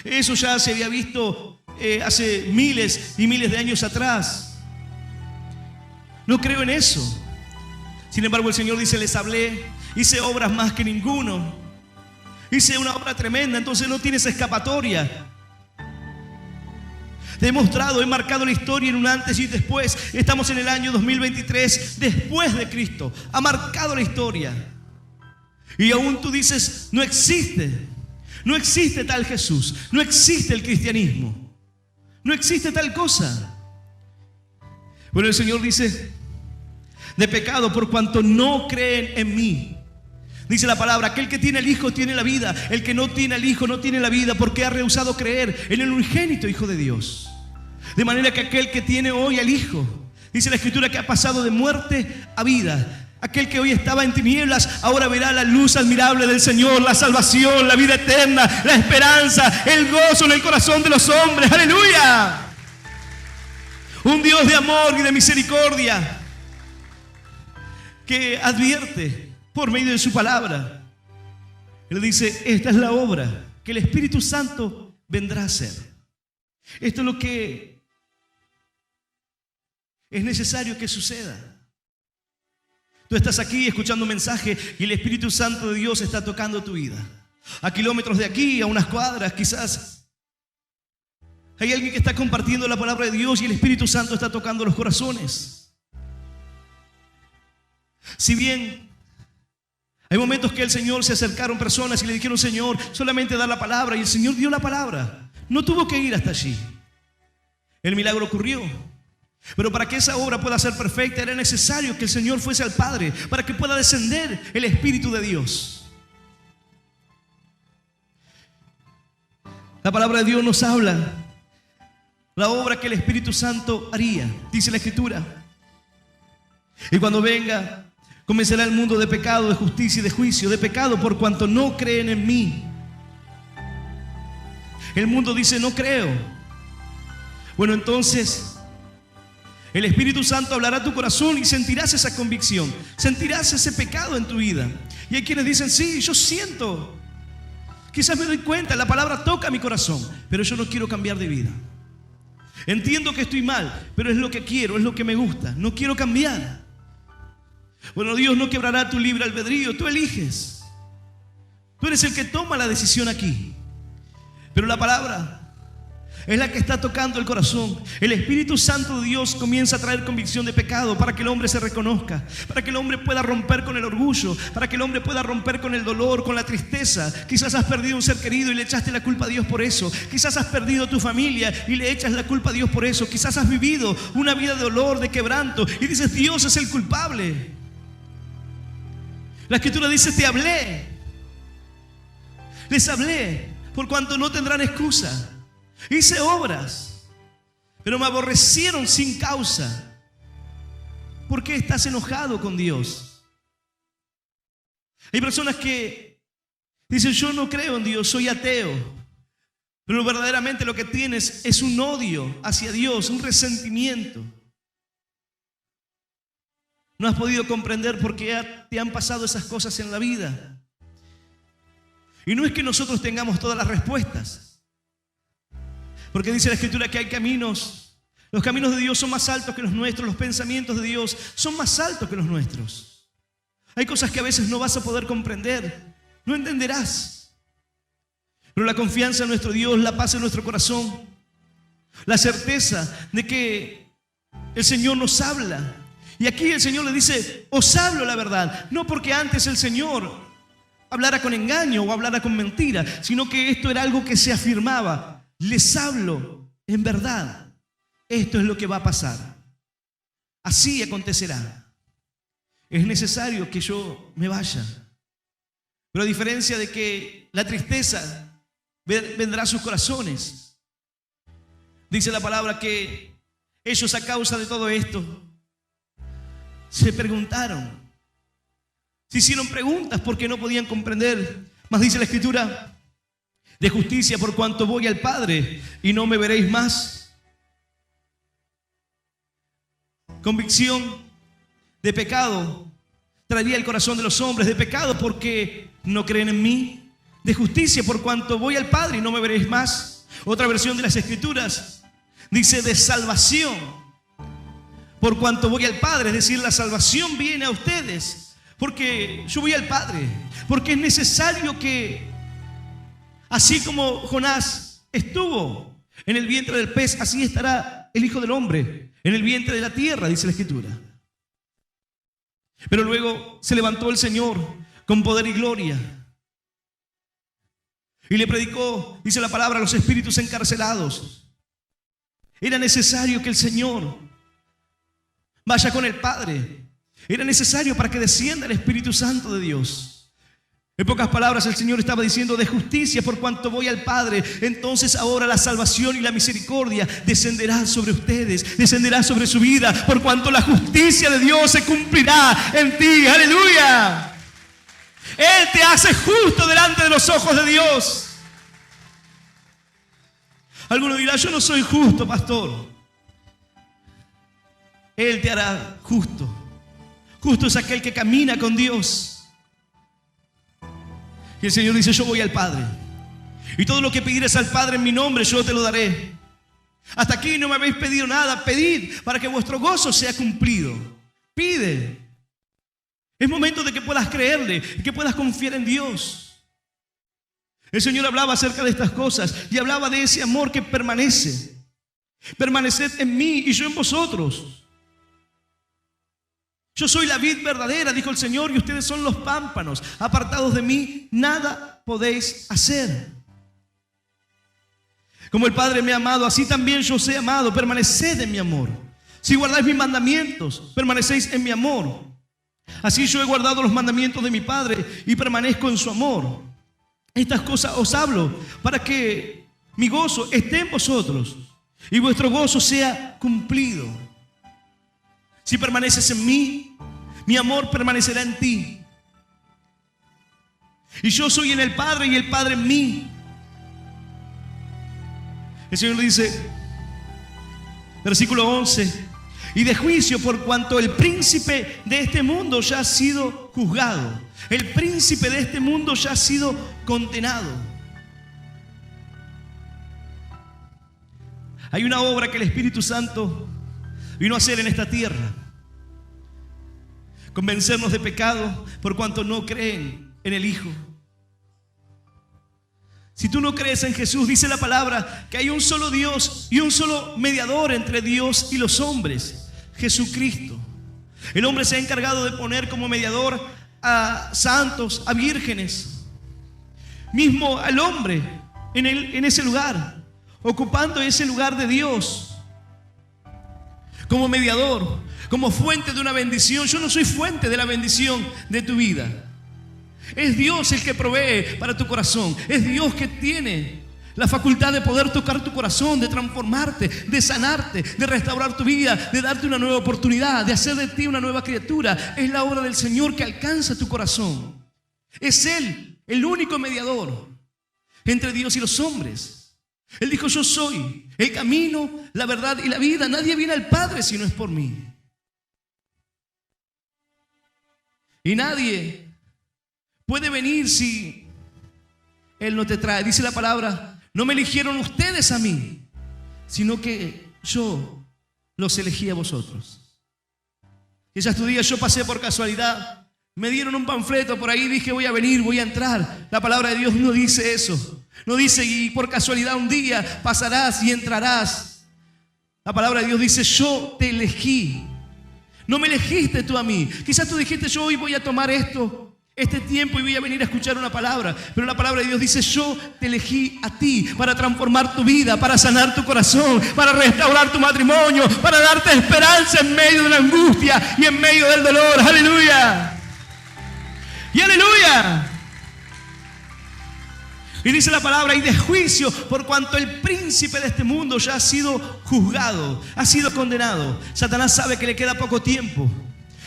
Eso ya se había visto hace miles y miles de años atrás. No creo en eso. Sin embargo, el Señor dice, les hablé, hice obras más que ninguno. Hice una obra tremenda, entonces no tienes escapatoria. Te he mostrado, he marcado la historia en un antes y después. Estamos en el año 2023, después de Cristo. Ha marcado la historia. Y aún tú dices, no existe tal Jesús. No existe el cristianismo. No existe tal cosa. Bueno, el Señor dice, de pecado por cuanto no creen en mí. Dice la palabra, aquel que tiene el Hijo tiene la vida. El que no tiene al Hijo no tiene la vida porque ha rehusado creer en el unigénito Hijo de Dios. De manera que aquel que tiene hoy al Hijo, dice la Escritura, que ha pasado de muerte a vida. Aquel que hoy estaba en tinieblas, ahora verá la luz admirable del Señor, la salvación, la vida eterna, la esperanza, el gozo en el corazón de los hombres. ¡Aleluya! Un Dios de amor y de misericordia que advierte por medio de su palabra. Él dice, esta es la obra que el Espíritu Santo vendrá a hacer. Esto es lo que es necesario que suceda. Tú estás aquí escuchando un mensaje y el Espíritu Santo de Dios está tocando tu vida. A kilómetros de aquí, a unas cuadras, quizás hay alguien que está compartiendo la palabra de Dios y el Espíritu Santo está tocando los corazones. Si bien hay momentos que el Señor se acercaron personas y le dijeron, Señor, solamente da la palabra, y el Señor dio la palabra. No tuvo que ir hasta allí. El milagro ocurrió. Pero para que esa obra pueda ser perfecta era necesario que el Señor fuese al Padre, para que pueda descender el Espíritu de Dios. La palabra de Dios nos habla la obra que el Espíritu Santo haría, dice la Escritura. Y cuando venga, convencerá el mundo de pecado, de justicia y de juicio. De pecado por cuanto no creen en mí. El mundo dice, no creo. Bueno, entonces el Espíritu Santo hablará a tu corazón y sentirás esa convicción, sentirás ese pecado en tu vida. Y hay quienes dicen, sí, yo siento, quizás me doy cuenta, la palabra toca mi corazón, pero yo no quiero cambiar de vida. Entiendo que estoy mal, pero es lo que quiero, es lo que me gusta, no quiero cambiar. Bueno, Dios no quebrará tu libre albedrío, tú eliges. Tú eres el que toma la decisión aquí. Pero la palabra es la que está tocando el corazón. El Espíritu Santo de Dios comienza a traer convicción de pecado para que el hombre se reconozca, para que el hombre pueda romper con el orgullo, para que el hombre pueda romper con el dolor, con la tristeza. Quizás has perdido un ser querido y le echaste la culpa a Dios por eso. Quizás has perdido tu familia y le echas la culpa a Dios por eso. Quizás has vivido una vida de dolor, de quebranto y dices, Dios es el culpable. La Escritura dice, te hablé, les hablé, por cuanto no tendrán excusa. Hice obras, pero me aborrecieron sin causa. ¿Por qué estás enojado con Dios? Hay personas que dicen, yo no creo en Dios, soy ateo. Pero verdaderamente lo que tienes es un odio hacia Dios, un resentimiento. No has podido comprender por qué te han pasado esas cosas en la vida. Y no es que nosotros tengamos todas las respuestas. Porque dice la Escritura que hay caminos. Los caminos de Dios son más altos que los nuestros. Los pensamientos de Dios son más altos que los nuestros. Hay cosas que a veces no vas a poder comprender. No entenderás. Pero la confianza en nuestro Dios, la paz en nuestro corazón, la certeza de que el Señor nos habla. Y aquí el Señor le dice, os hablo la verdad. No porque antes el Señor hablara con engaño o hablara con mentira, sino que esto era algo que se afirmaba. Les hablo en verdad. Esto es lo que va a pasar. Así acontecerá. Es necesario que yo me vaya. Pero a diferencia de que la tristeza vendrá a sus corazones, dice la palabra que ellos a causa de todo esto se preguntaron. Se hicieron preguntas porque no podían comprender. Mas dice la Escritura, de justicia por cuanto voy al Padre y no me veréis más. Convicción De pecado traería el corazón de los hombres. De pecado porque no creen en mí. De justicia por cuanto voy al Padre y no me veréis más. Otra versión de las Escrituras dice de salvación por cuanto voy al Padre. Es decir, la salvación viene a ustedes porque yo voy al Padre. Porque es necesario que, así como Jonás estuvo en el vientre del pez, así estará el Hijo del Hombre en el vientre de la tierra, dice la Escritura. Pero luego se levantó el Señor con poder y gloria y le predicó, dice la palabra, a los espíritus encarcelados. Era necesario que el Señor vaya con el Padre. Era necesario para que descienda el Espíritu Santo de Dios. En pocas palabras, el Señor estaba diciendo de justicia por cuanto voy al Padre. Entonces ahora la salvación y la misericordia descenderá sobre ustedes, descenderá sobre su vida, por cuanto la justicia de Dios se cumplirá en ti. ¡Aleluya! Él te hace justo delante de los ojos de Dios. Alguno dirá, yo no soy justo, pastor. Él te hará justo. Justo es aquel que camina con Dios. Y el Señor dice, yo voy al Padre. Y todo lo que pidieres al Padre en mi nombre, yo te lo daré. Hasta aquí no me habéis pedido nada. Pedid para que vuestro gozo sea cumplido. Pide. Es momento de que puedas creerle, que puedas confiar en Dios. El Señor hablaba acerca de estas cosas y hablaba de ese amor que permanece. Permaneced en mí y yo en vosotros. Yo soy la vid verdadera, dijo el Señor, y ustedes son los pámpanos. Apartados de mí, nada podéis hacer. Como el Padre me ha amado, así también yo os he amado. Permaneced en mi amor. Si guardáis mis mandamientos, permanecéis en mi amor. Así yo he guardado los mandamientos de mi Padre y permanezco en su amor. Estas cosas os hablo para que mi gozo esté en vosotros y vuestro gozo sea cumplido. Si permaneces en mí, mi amor permanecerá en ti. Y yo soy en el Padre y el Padre en mí. El Señor dice, versículo 11, y de juicio por cuanto el príncipe de este mundo ya ha sido juzgado. El príncipe de este mundo ya ha sido condenado. Hay una obra que el Espíritu Santo vino a hacer en esta tierra. Convencernos de pecado por cuanto no creen en el Hijo. Si tú no crees en Jesús, dice la palabra que hay un solo Dios y un solo mediador entre Dios y los hombres, Jesucristo. El hombre se ha encargado de poner como mediador a santos, a vírgenes, mismo al hombre en ese lugar, ocupando ese lugar de Dios como mediador, como fuente de una bendición. Yo no soy fuente de la bendición de tu vida. Es Dios el que provee para tu corazón. Es Dios que tiene la facultad de poder tocar tu corazón, de transformarte, de sanarte, de restaurar tu vida, de darte una nueva oportunidad, de hacer de ti una nueva criatura. Es la obra del Señor que alcanza tu corazón. Es Él el único mediador entre Dios y los hombres. Él dijo, yo soy el camino, la verdad y la vida. Nadie viene al Padre si no es por mí. Y nadie puede venir si Él no te trae. Dice la palabra, no me eligieron ustedes a mí, sino que yo los elegí a vosotros. Quizás tu día yo pasé por casualidad, me dieron un panfleto por ahí, dije voy a venir, voy a entrar. La palabra de Dios no dice eso. No dice y por casualidad un día pasarás y entrarás. La palabra de Dios dice yo te elegí. No me elegiste tú a mí. Quizás tú dijiste yo hoy voy a tomar este tiempo y voy a venir a escuchar una palabra. Pero la palabra de Dios dice yo te elegí a ti para transformar tu vida, para sanar tu corazón, para restaurar tu matrimonio, para darte esperanza en medio de la angustia y en medio del dolor. Aleluya. Y aleluya. Y dice la palabra, y de juicio por cuanto el príncipe de este mundo ya ha sido juzgado, ha sido condenado. Satanás sabe que le queda poco tiempo.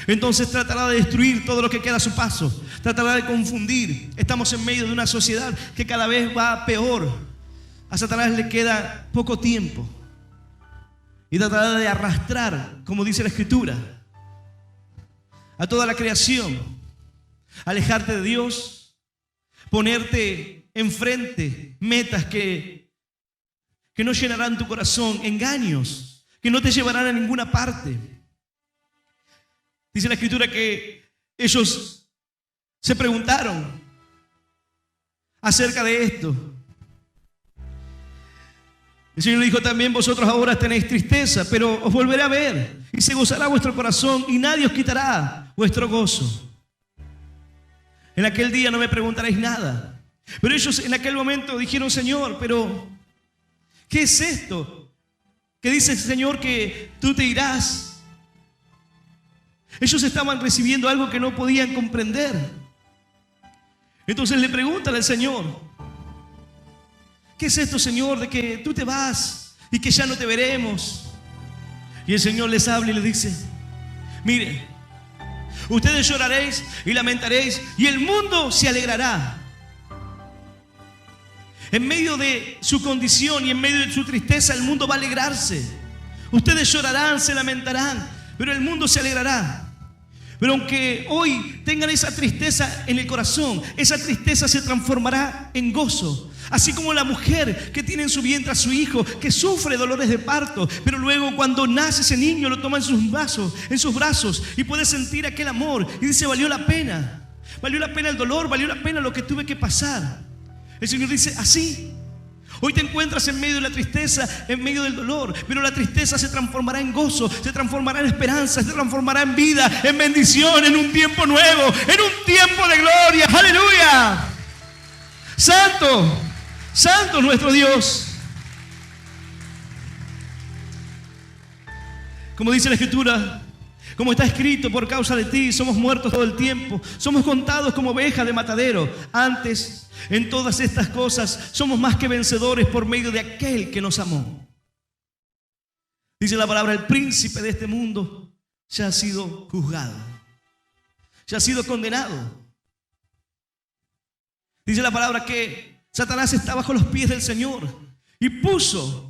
Entonces tratará de destruir todo lo que queda a su paso. Tratará de confundir. Estamos en medio de una sociedad que cada vez va peor. A Satanás le queda poco tiempo. Y tratará de arrastrar, como dice la Escritura, a toda la creación, alejarte de Dios, ponerte enfrente metas que no llenarán tu corazón, engaños que no te llevarán a ninguna parte. Dice la Escritura que ellos se preguntaron acerca de esto. El Señor dijo también: vosotros ahora tenéis tristeza, pero os volveré a ver, y se gozará vuestro corazón, y nadie os quitará vuestro gozo. En aquel día no me preguntaréis nada. Pero ellos en aquel momento dijeron: Señor, pero ¿qué es esto? ¿Qué dice el Señor que tú te irás? Ellos estaban recibiendo algo que no podían comprender. Entonces le preguntan al Señor: ¿qué es esto, Señor, de que tú te vas y que ya no te veremos? Y el Señor les habla y les dice: mire, ustedes lloraréis y lamentaréis, y el mundo se alegrará. En medio de su condición y en medio de su tristeza, el mundo va a alegrarse. Ustedes llorarán, se lamentarán, pero el mundo se alegrará. Pero aunque hoy tengan esa tristeza en el corazón, esa tristeza se transformará en gozo. Así como la mujer que tiene en su vientre a su hijo, que sufre dolores de parto, pero luego cuando nace ese niño lo toma en sus brazos y puede sentir aquel amor y dice: valió la pena el dolor, valió la pena lo que tuve que pasar. El Señor dice: así, hoy te encuentras en medio de la tristeza, en medio del dolor, pero la tristeza se transformará en gozo, se transformará en esperanza, se transformará en vida, en bendición, en un tiempo nuevo, en un tiempo de gloria. ¡Aleluya! Santo, santo nuestro Dios. Como dice la Escritura, como está escrito: por causa de ti somos muertos todo el tiempo, somos contados como ovejas de matadero. Antes, en todas estas cosas somos más que vencedores por medio de aquel que nos amó. Dice la palabra: el príncipe de este mundo ya ha sido juzgado, ya ha sido condenado. Dice la palabra que Satanás está bajo los pies del Señor y puso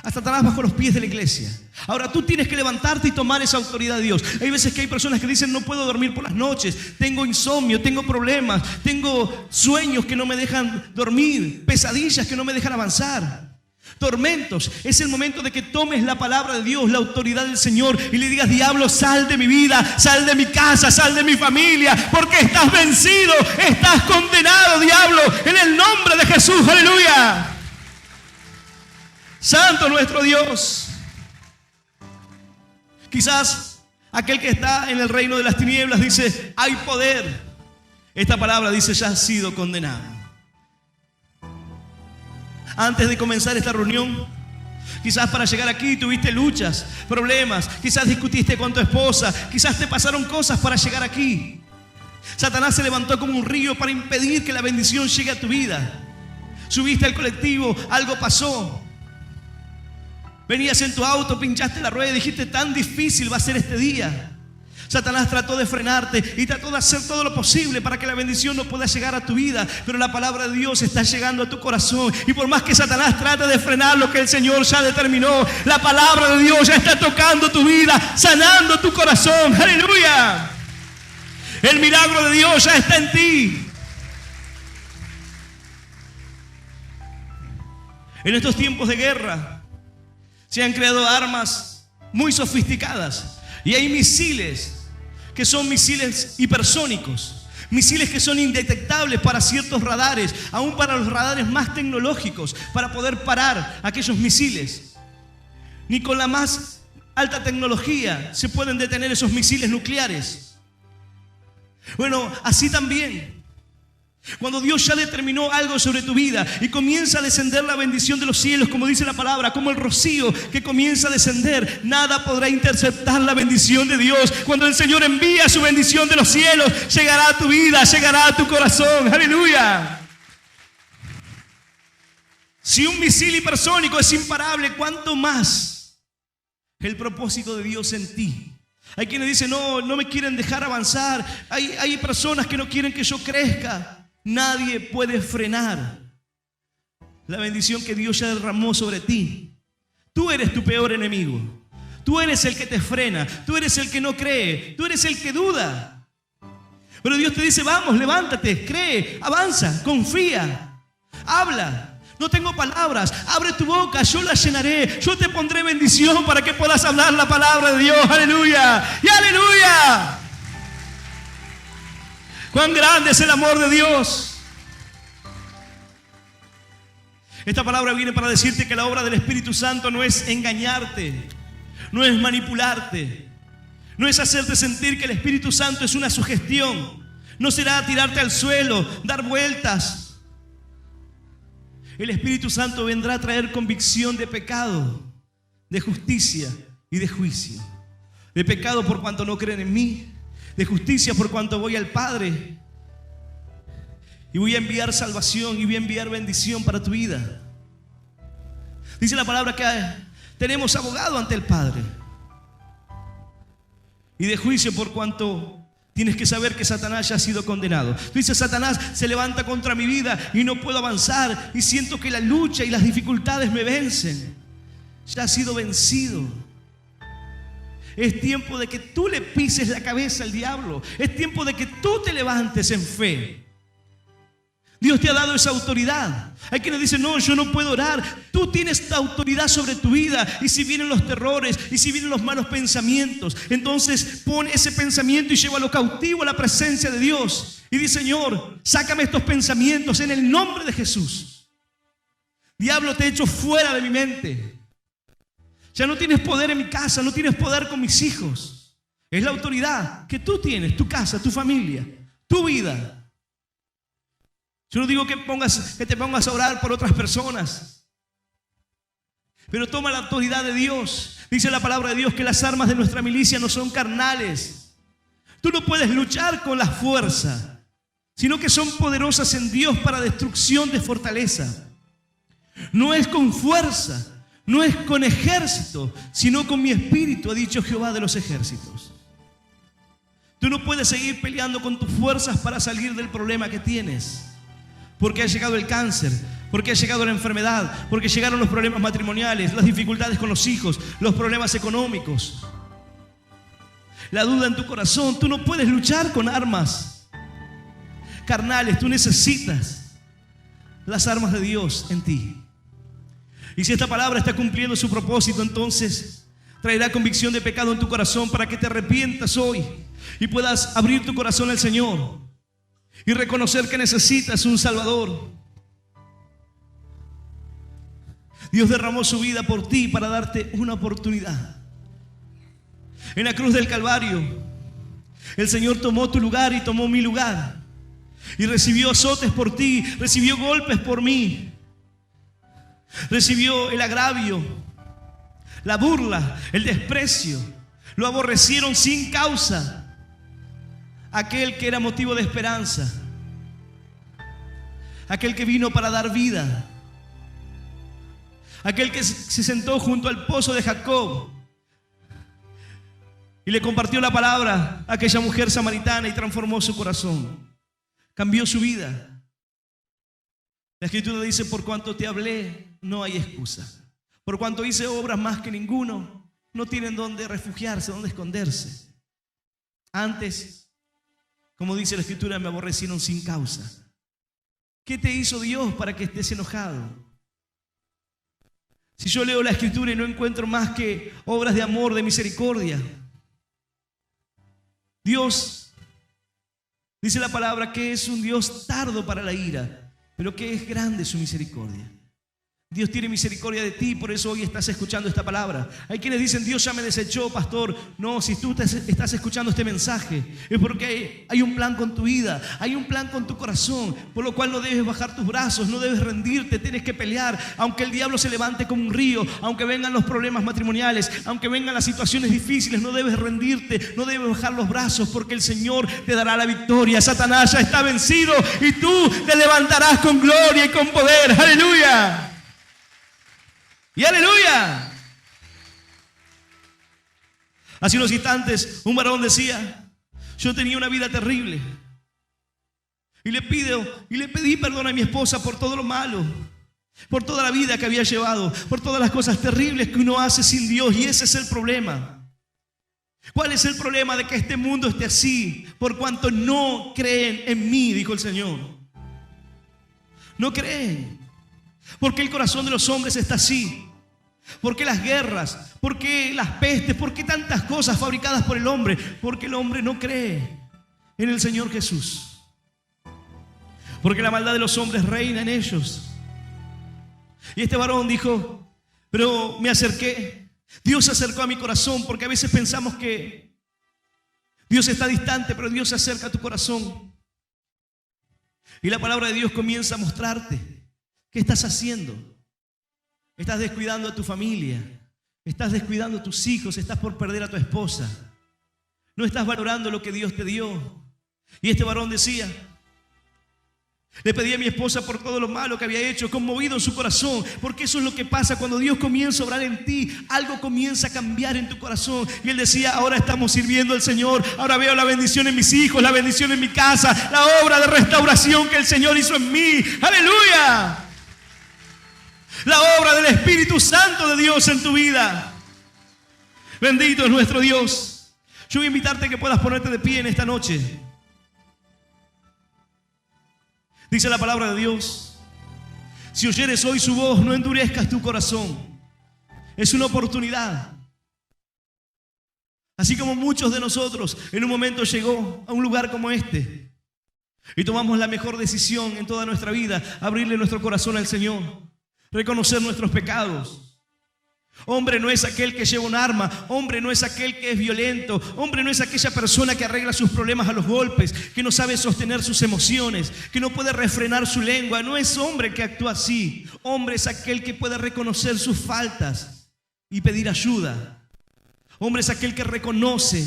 a Satanás bajo los pies de la iglesia. Ahora tú tienes que levantarte y tomar esa autoridad de Dios. Hay veces que hay personas que dicen: no puedo dormir por las noches, tengo insomnio, tengo problemas, tengo sueños que no me dejan dormir, pesadillas que no me dejan avanzar, tormentos. Es el momento de que tomes la palabra de Dios, la autoridad del Señor, y le digas: diablo, sal de mi vida, sal de mi casa, sal de mi familia, porque estás vencido, estás condenado, diablo, en el nombre de Jesús. Aleluya. Santo nuestro Dios. Quizás aquel que está en el reino de las tinieblas dice: hay poder. Esta palabra dice: ya has sido condenado. Antes de comenzar esta reunión, quizás para llegar aquí tuviste luchas, problemas, quizás discutiste con tu esposa, quizás te pasaron cosas para llegar aquí. Satanás se levantó como un río para impedir que la bendición llegue a tu vida. Subiste al colectivo, algo pasó. Venías en tu auto, pinchaste la rueda y dijiste: tan difícil va a ser este día. Satanás trató de frenarte y trató de hacer todo lo posible para que la bendición no pueda llegar a tu vida. Pero la palabra de Dios está llegando a tu corazón. Y por más que Satanás trate de frenar lo que el Señor ya determinó, la palabra de Dios ya está tocando tu vida, sanando tu corazón. ¡Aleluya! El milagro de Dios ya está en ti. En estos tiempos de guerra se han creado armas muy sofisticadas y hay misiles que son misiles hipersónicos, misiles que son indetectables para ciertos radares, aún para los radares más tecnológicos, para poder parar aquellos misiles. Ni con la más alta tecnología se pueden detener esos misiles nucleares. Bueno, así también, cuando Dios ya determinó algo sobre tu vida y comienza a descender la bendición de los cielos, como dice la palabra, como el rocío que comienza a descender, nada podrá interceptar la bendición de Dios. Cuando el Señor envía su bendición de los cielos, llegará a tu vida, llegará a tu corazón. ¡Aleluya! Si un misil hipersónico es imparable, ¿cuánto más el propósito de Dios en ti? Hay quienes dicen: no me quieren dejar avanzar. Hay personas que no quieren que yo crezca. Nadie puede frenar la bendición que Dios ya derramó sobre ti. Tú eres tu peor enemigo. Tú eres el que te frena, tú eres el que no cree, tú eres el que duda. Pero Dios te dice, vamos, levántate, cree, avanza, confía, habla. No tengo palabras, abre tu boca, yo la llenaré, yo te pondré bendición para que puedas hablar la palabra de Dios. Aleluya y aleluya. Cuán grande es el amor de Dios. Esta palabra viene para decirte que la obra del Espíritu Santo no es engañarte, no es manipularte, no es hacerte sentir que el Espíritu Santo es una sugestión, no será tirarte al suelo, dar vueltas. El Espíritu Santo vendrá a traer convicción de pecado, de justicia y de juicio. De pecado por cuanto no creen en mí, de justicia por cuanto voy al Padre y voy a enviar salvación y voy a enviar bendición para tu vida. Dice la palabra que tenemos abogado ante el Padre. Y de juicio por cuanto tienes que saber que Satanás ya ha sido condenado. Tú dices, Satanás se levanta contra mi vida y no puedo avanzar y siento que la lucha y las dificultades me vencen. Ya ha sido vencido. Es tiempo de que tú le pises la cabeza al diablo. Es tiempo de que tú te levantes en fe. Dios te ha dado esa autoridad. Hay quienes dicen, no, yo no puedo orar. Tú tienes la autoridad sobre tu vida. Y si vienen los terrores, y si vienen los malos pensamientos, entonces pon ese pensamiento y llévalo cautivo a la presencia de Dios. Y di, Señor, sácame estos pensamientos en el nombre de Jesús. Diablo, te he hecho fuera de mi mente. Ya no tienes poder en mi casa, no tienes poder con mis hijos. Es la autoridad que tú tienes, tu casa, tu familia, tu vida. Yo no digo que te pongas a orar por otras personas, pero toma la autoridad de Dios. Dice la palabra de Dios que las armas de nuestra milicia no son carnales. Tú no puedes luchar con la fuerza, sino que son poderosas en Dios para destrucción de fortaleza. No es con fuerza, no es con ejército, sino con mi espíritu, ha dicho Jehová de los ejércitos. Tú no puedes seguir peleando con tus fuerzas para salir del problema que tienes. Porque ha llegado el cáncer, porque ha llegado la enfermedad, porque llegaron los problemas matrimoniales, las dificultades con los hijos, los problemas económicos, la duda en tu corazón. Tú no puedes luchar con armas carnales, tú necesitas las armas de Dios en ti. Y si esta palabra está cumpliendo su propósito, entonces traerá convicción de pecado en tu corazón para que te arrepientas hoy y puedas abrir tu corazón al Señor y reconocer que necesitas un Salvador. Dios derramó su vida por ti para darte una oportunidad. En la cruz del Calvario, el Señor tomó tu lugar y tomó mi lugar. Y recibió azotes por ti, recibió golpes por mí. Recibió el agravio, la burla, el desprecio. Lo aborrecieron sin causa. Aquel que era motivo de esperanza, aquel que vino para dar vida, aquel que se sentó junto al pozo de Jacob y le compartió la palabra a aquella mujer samaritana y transformó su corazón, cambió su vida. La Escritura dice, por cuanto te hablé, no hay excusa. Por cuanto hice obras más que ninguno, no tienen dónde refugiarse, dónde esconderse. Antes, como dice la Escritura, me aborrecieron sin causa. ¿Qué te hizo Dios para que estés enojado? Si yo leo la Escritura y no encuentro más que obras de amor, de misericordia. Dios, dice la palabra, que es un Dios tardo para la ira, pero que es grande su misericordia. Dios tiene misericordia de ti, por eso hoy estás escuchando esta palabra. Hay quienes dicen, Dios ya me desechó, pastor. No, si tú estás escuchando este mensaje, es porque hay un plan con tu vida, hay un plan con tu corazón, por lo cual no debes bajar tus brazos, no debes rendirte, tienes que pelear. Aunque el diablo se levante como un río, aunque vengan los problemas matrimoniales, aunque vengan las situaciones difíciles, no debes rendirte, no debes bajar los brazos, porque el Señor te dará la victoria. Satanás ya está vencido y tú te levantarás con gloria y con poder. ¡Aleluya! ¡Y aleluya! Hace unos instantes un varón decía, yo tenía una vida terrible y le pedí perdón a mi esposa por todo lo malo por toda la vida que había llevado, por todas las cosas terribles que uno hace sin Dios. Y ese es el problema. ¿Cuál es el problema de que este mundo esté así? Por cuanto no creen en mí, dijo el Señor. No creen. ¿Por qué el corazón de los hombres está así? ¿Por qué las guerras? ¿Por qué las pestes? ¿Por qué tantas cosas fabricadas por el hombre? Porque el hombre no cree en el Señor Jesús. Porque la maldad de los hombres reina en ellos. Y este varón dijo, pero me acerqué. Dios se acercó a mi corazón, porque a veces pensamos que Dios está distante, pero Dios se acerca a tu corazón. Y la palabra de Dios comienza a mostrarte qué estás haciendo. Estás descuidando a tu familia, estás descuidando a tus hijos, estás por perder a tu esposa. No estás valorando lo que Dios te dio. Y este varón decía, le pedí a mi esposa por todo lo malo que había hecho, conmovido en su corazón, porque eso es lo que pasa cuando Dios comienza a obrar en ti. Algo comienza a cambiar en tu corazón. Y él decía, ahora estamos sirviendo al Señor, ahora veo la bendición en mis hijos, la bendición en mi casa, la obra de restauración que el Señor hizo en mí. ¡Aleluya! La obra del Espíritu Santo de Dios en tu vida. Bendito es nuestro Dios. Yo voy a invitarte a que puedas ponerte de pie en esta noche. Dice la palabra de Dios, si oyeres hoy su voz, no endurezcas tu corazón. Es una oportunidad. Así como muchos de nosotros en un momento llegó a un lugar como este y tomamos la mejor decisión en toda nuestra vida, abrirle nuestro corazón al Señor, reconocer nuestros pecados. Hombre no es aquel que lleva un arma, hombre no es aquel que es violento, hombre no es aquella persona que arregla sus problemas a los golpes, que no sabe sostener sus emociones, que no puede refrenar su lengua. No es hombre que actúa así. Hombre es aquel que puede reconocer sus faltas y pedir ayuda. Hombre es aquel que reconoce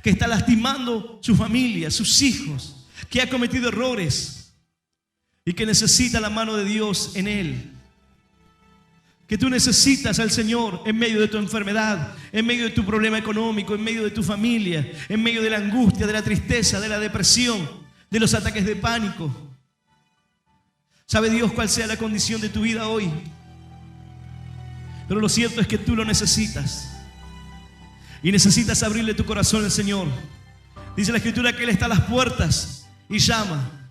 que está lastimando su familia, sus hijos, que ha cometido errores y que necesita la mano de Dios en él. Que tú necesitas al Señor en medio de tu enfermedad, en medio de tu problema económico, en medio de tu familia, en medio de la angustia, de la tristeza, de la depresión, de los ataques de pánico. ¿Sabe Dios cuál sea la condición de tu vida hoy? Pero lo cierto es que tú lo necesitas. Y necesitas abrirle tu corazón al Señor. Dice la Escritura que Él está a las puertas y llama.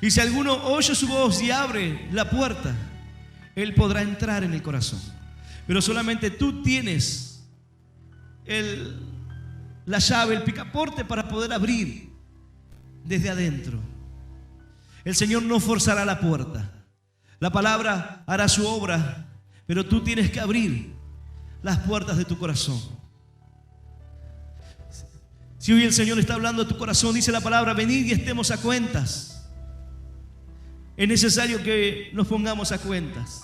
Y si alguno oye su voz y abre la puerta, Él podrá entrar en el corazón. Pero solamente tú tienes la llave, el picaporte para poder abrir desde adentro. El Señor no forzará la puerta. La palabra hará su obra, pero tú tienes que abrir las puertas de tu corazón. Si hoy el Señor está hablando a tu corazón, dice la palabra, venid y estemos a cuentas. Es necesario que nos pongamos a cuentas.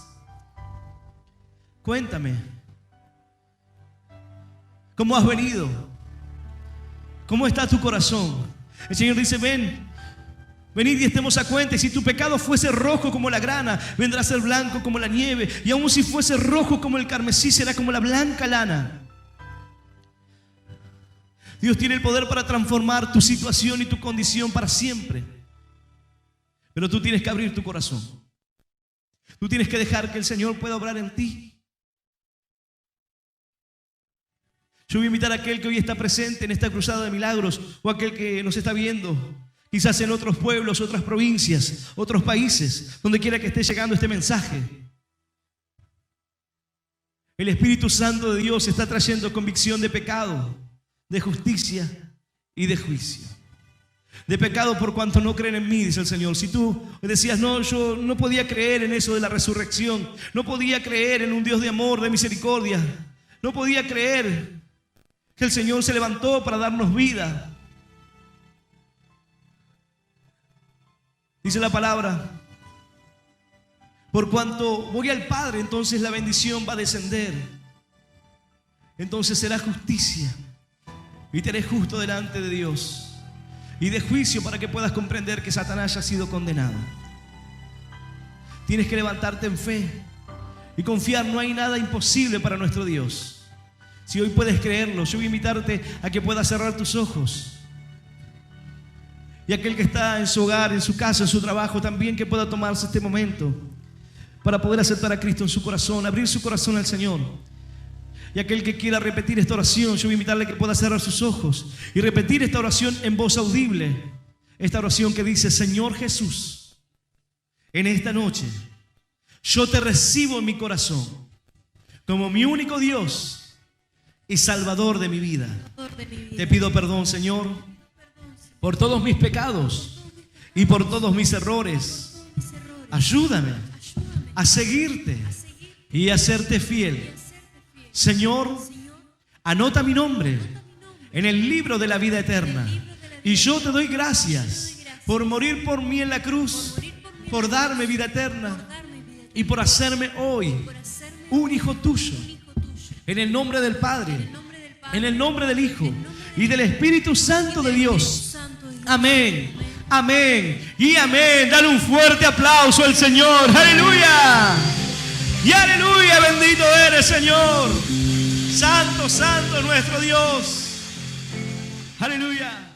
Cuéntame, ¿cómo has venido? ¿Cómo está tu corazón? El Señor dice, venid y estemos a cuenta. Y si tu pecado fuese rojo como la grana, vendrá a ser blanco como la nieve. Y aun si fuese rojo como el carmesí, será como la blanca lana. Dios tiene el poder para transformar tu situación y tu condición para siempre. Pero tú tienes que abrir tu corazón. Tú tienes que dejar que el Señor pueda obrar en ti. Yo voy a invitar a aquel que hoy está presente en esta cruzada de milagros, o aquel que nos está viendo, quizás en otros pueblos, otras provincias, otros países, donde quiera que esté llegando este mensaje. El Espíritu Santo de Dios está trayendo convicción de pecado, de justicia y de juicio. De pecado por cuanto no creen en mí, dice el Señor. Si tú decías, no, yo no podía creer en eso de la resurrección, no podía creer en un Dios de amor, de misericordia, no podía creer que el Señor se levantó para darnos vida. Dice la palabra, por cuanto voy al Padre, entonces la bendición va a descender. Entonces será justicia y te haré justo delante de Dios. Y de juicio para que puedas comprender que Satanás ya ha sido condenado. Tienes que levantarte en fe y confiar. No hay nada imposible para nuestro Dios. Si hoy puedes creerlo, yo voy a invitarte a que puedas cerrar tus ojos. Y aquel que está en su hogar, en su casa, en su trabajo, también que pueda tomarse este momento para poder aceptar a Cristo en su corazón, abrir su corazón al Señor. Y aquel que quiera repetir esta oración, yo voy a invitarle a que pueda cerrar sus ojos y repetir esta oración en voz audible. Esta oración que dice: Señor Jesús, en esta noche yo te recibo en mi corazón como mi único Dios y Salvador de mi vida. Te pido perdón, Señor, por todos mis pecados y por todos mis errores. Ayúdame a seguirte y a serte fiel. Señor, anota mi nombre en el libro de la vida eterna. Y yo te doy gracias por morir por mí en la cruz, por darme vida eterna y por hacerme hoy un hijo tuyo. En el nombre del Padre, en el nombre del Hijo y del Espíritu Santo de Dios. Amén, amén y amén. Dale un fuerte aplauso al Señor. Aleluya. Y aleluya, bendito eres, Señor. Santo, santo nuestro Dios. Aleluya.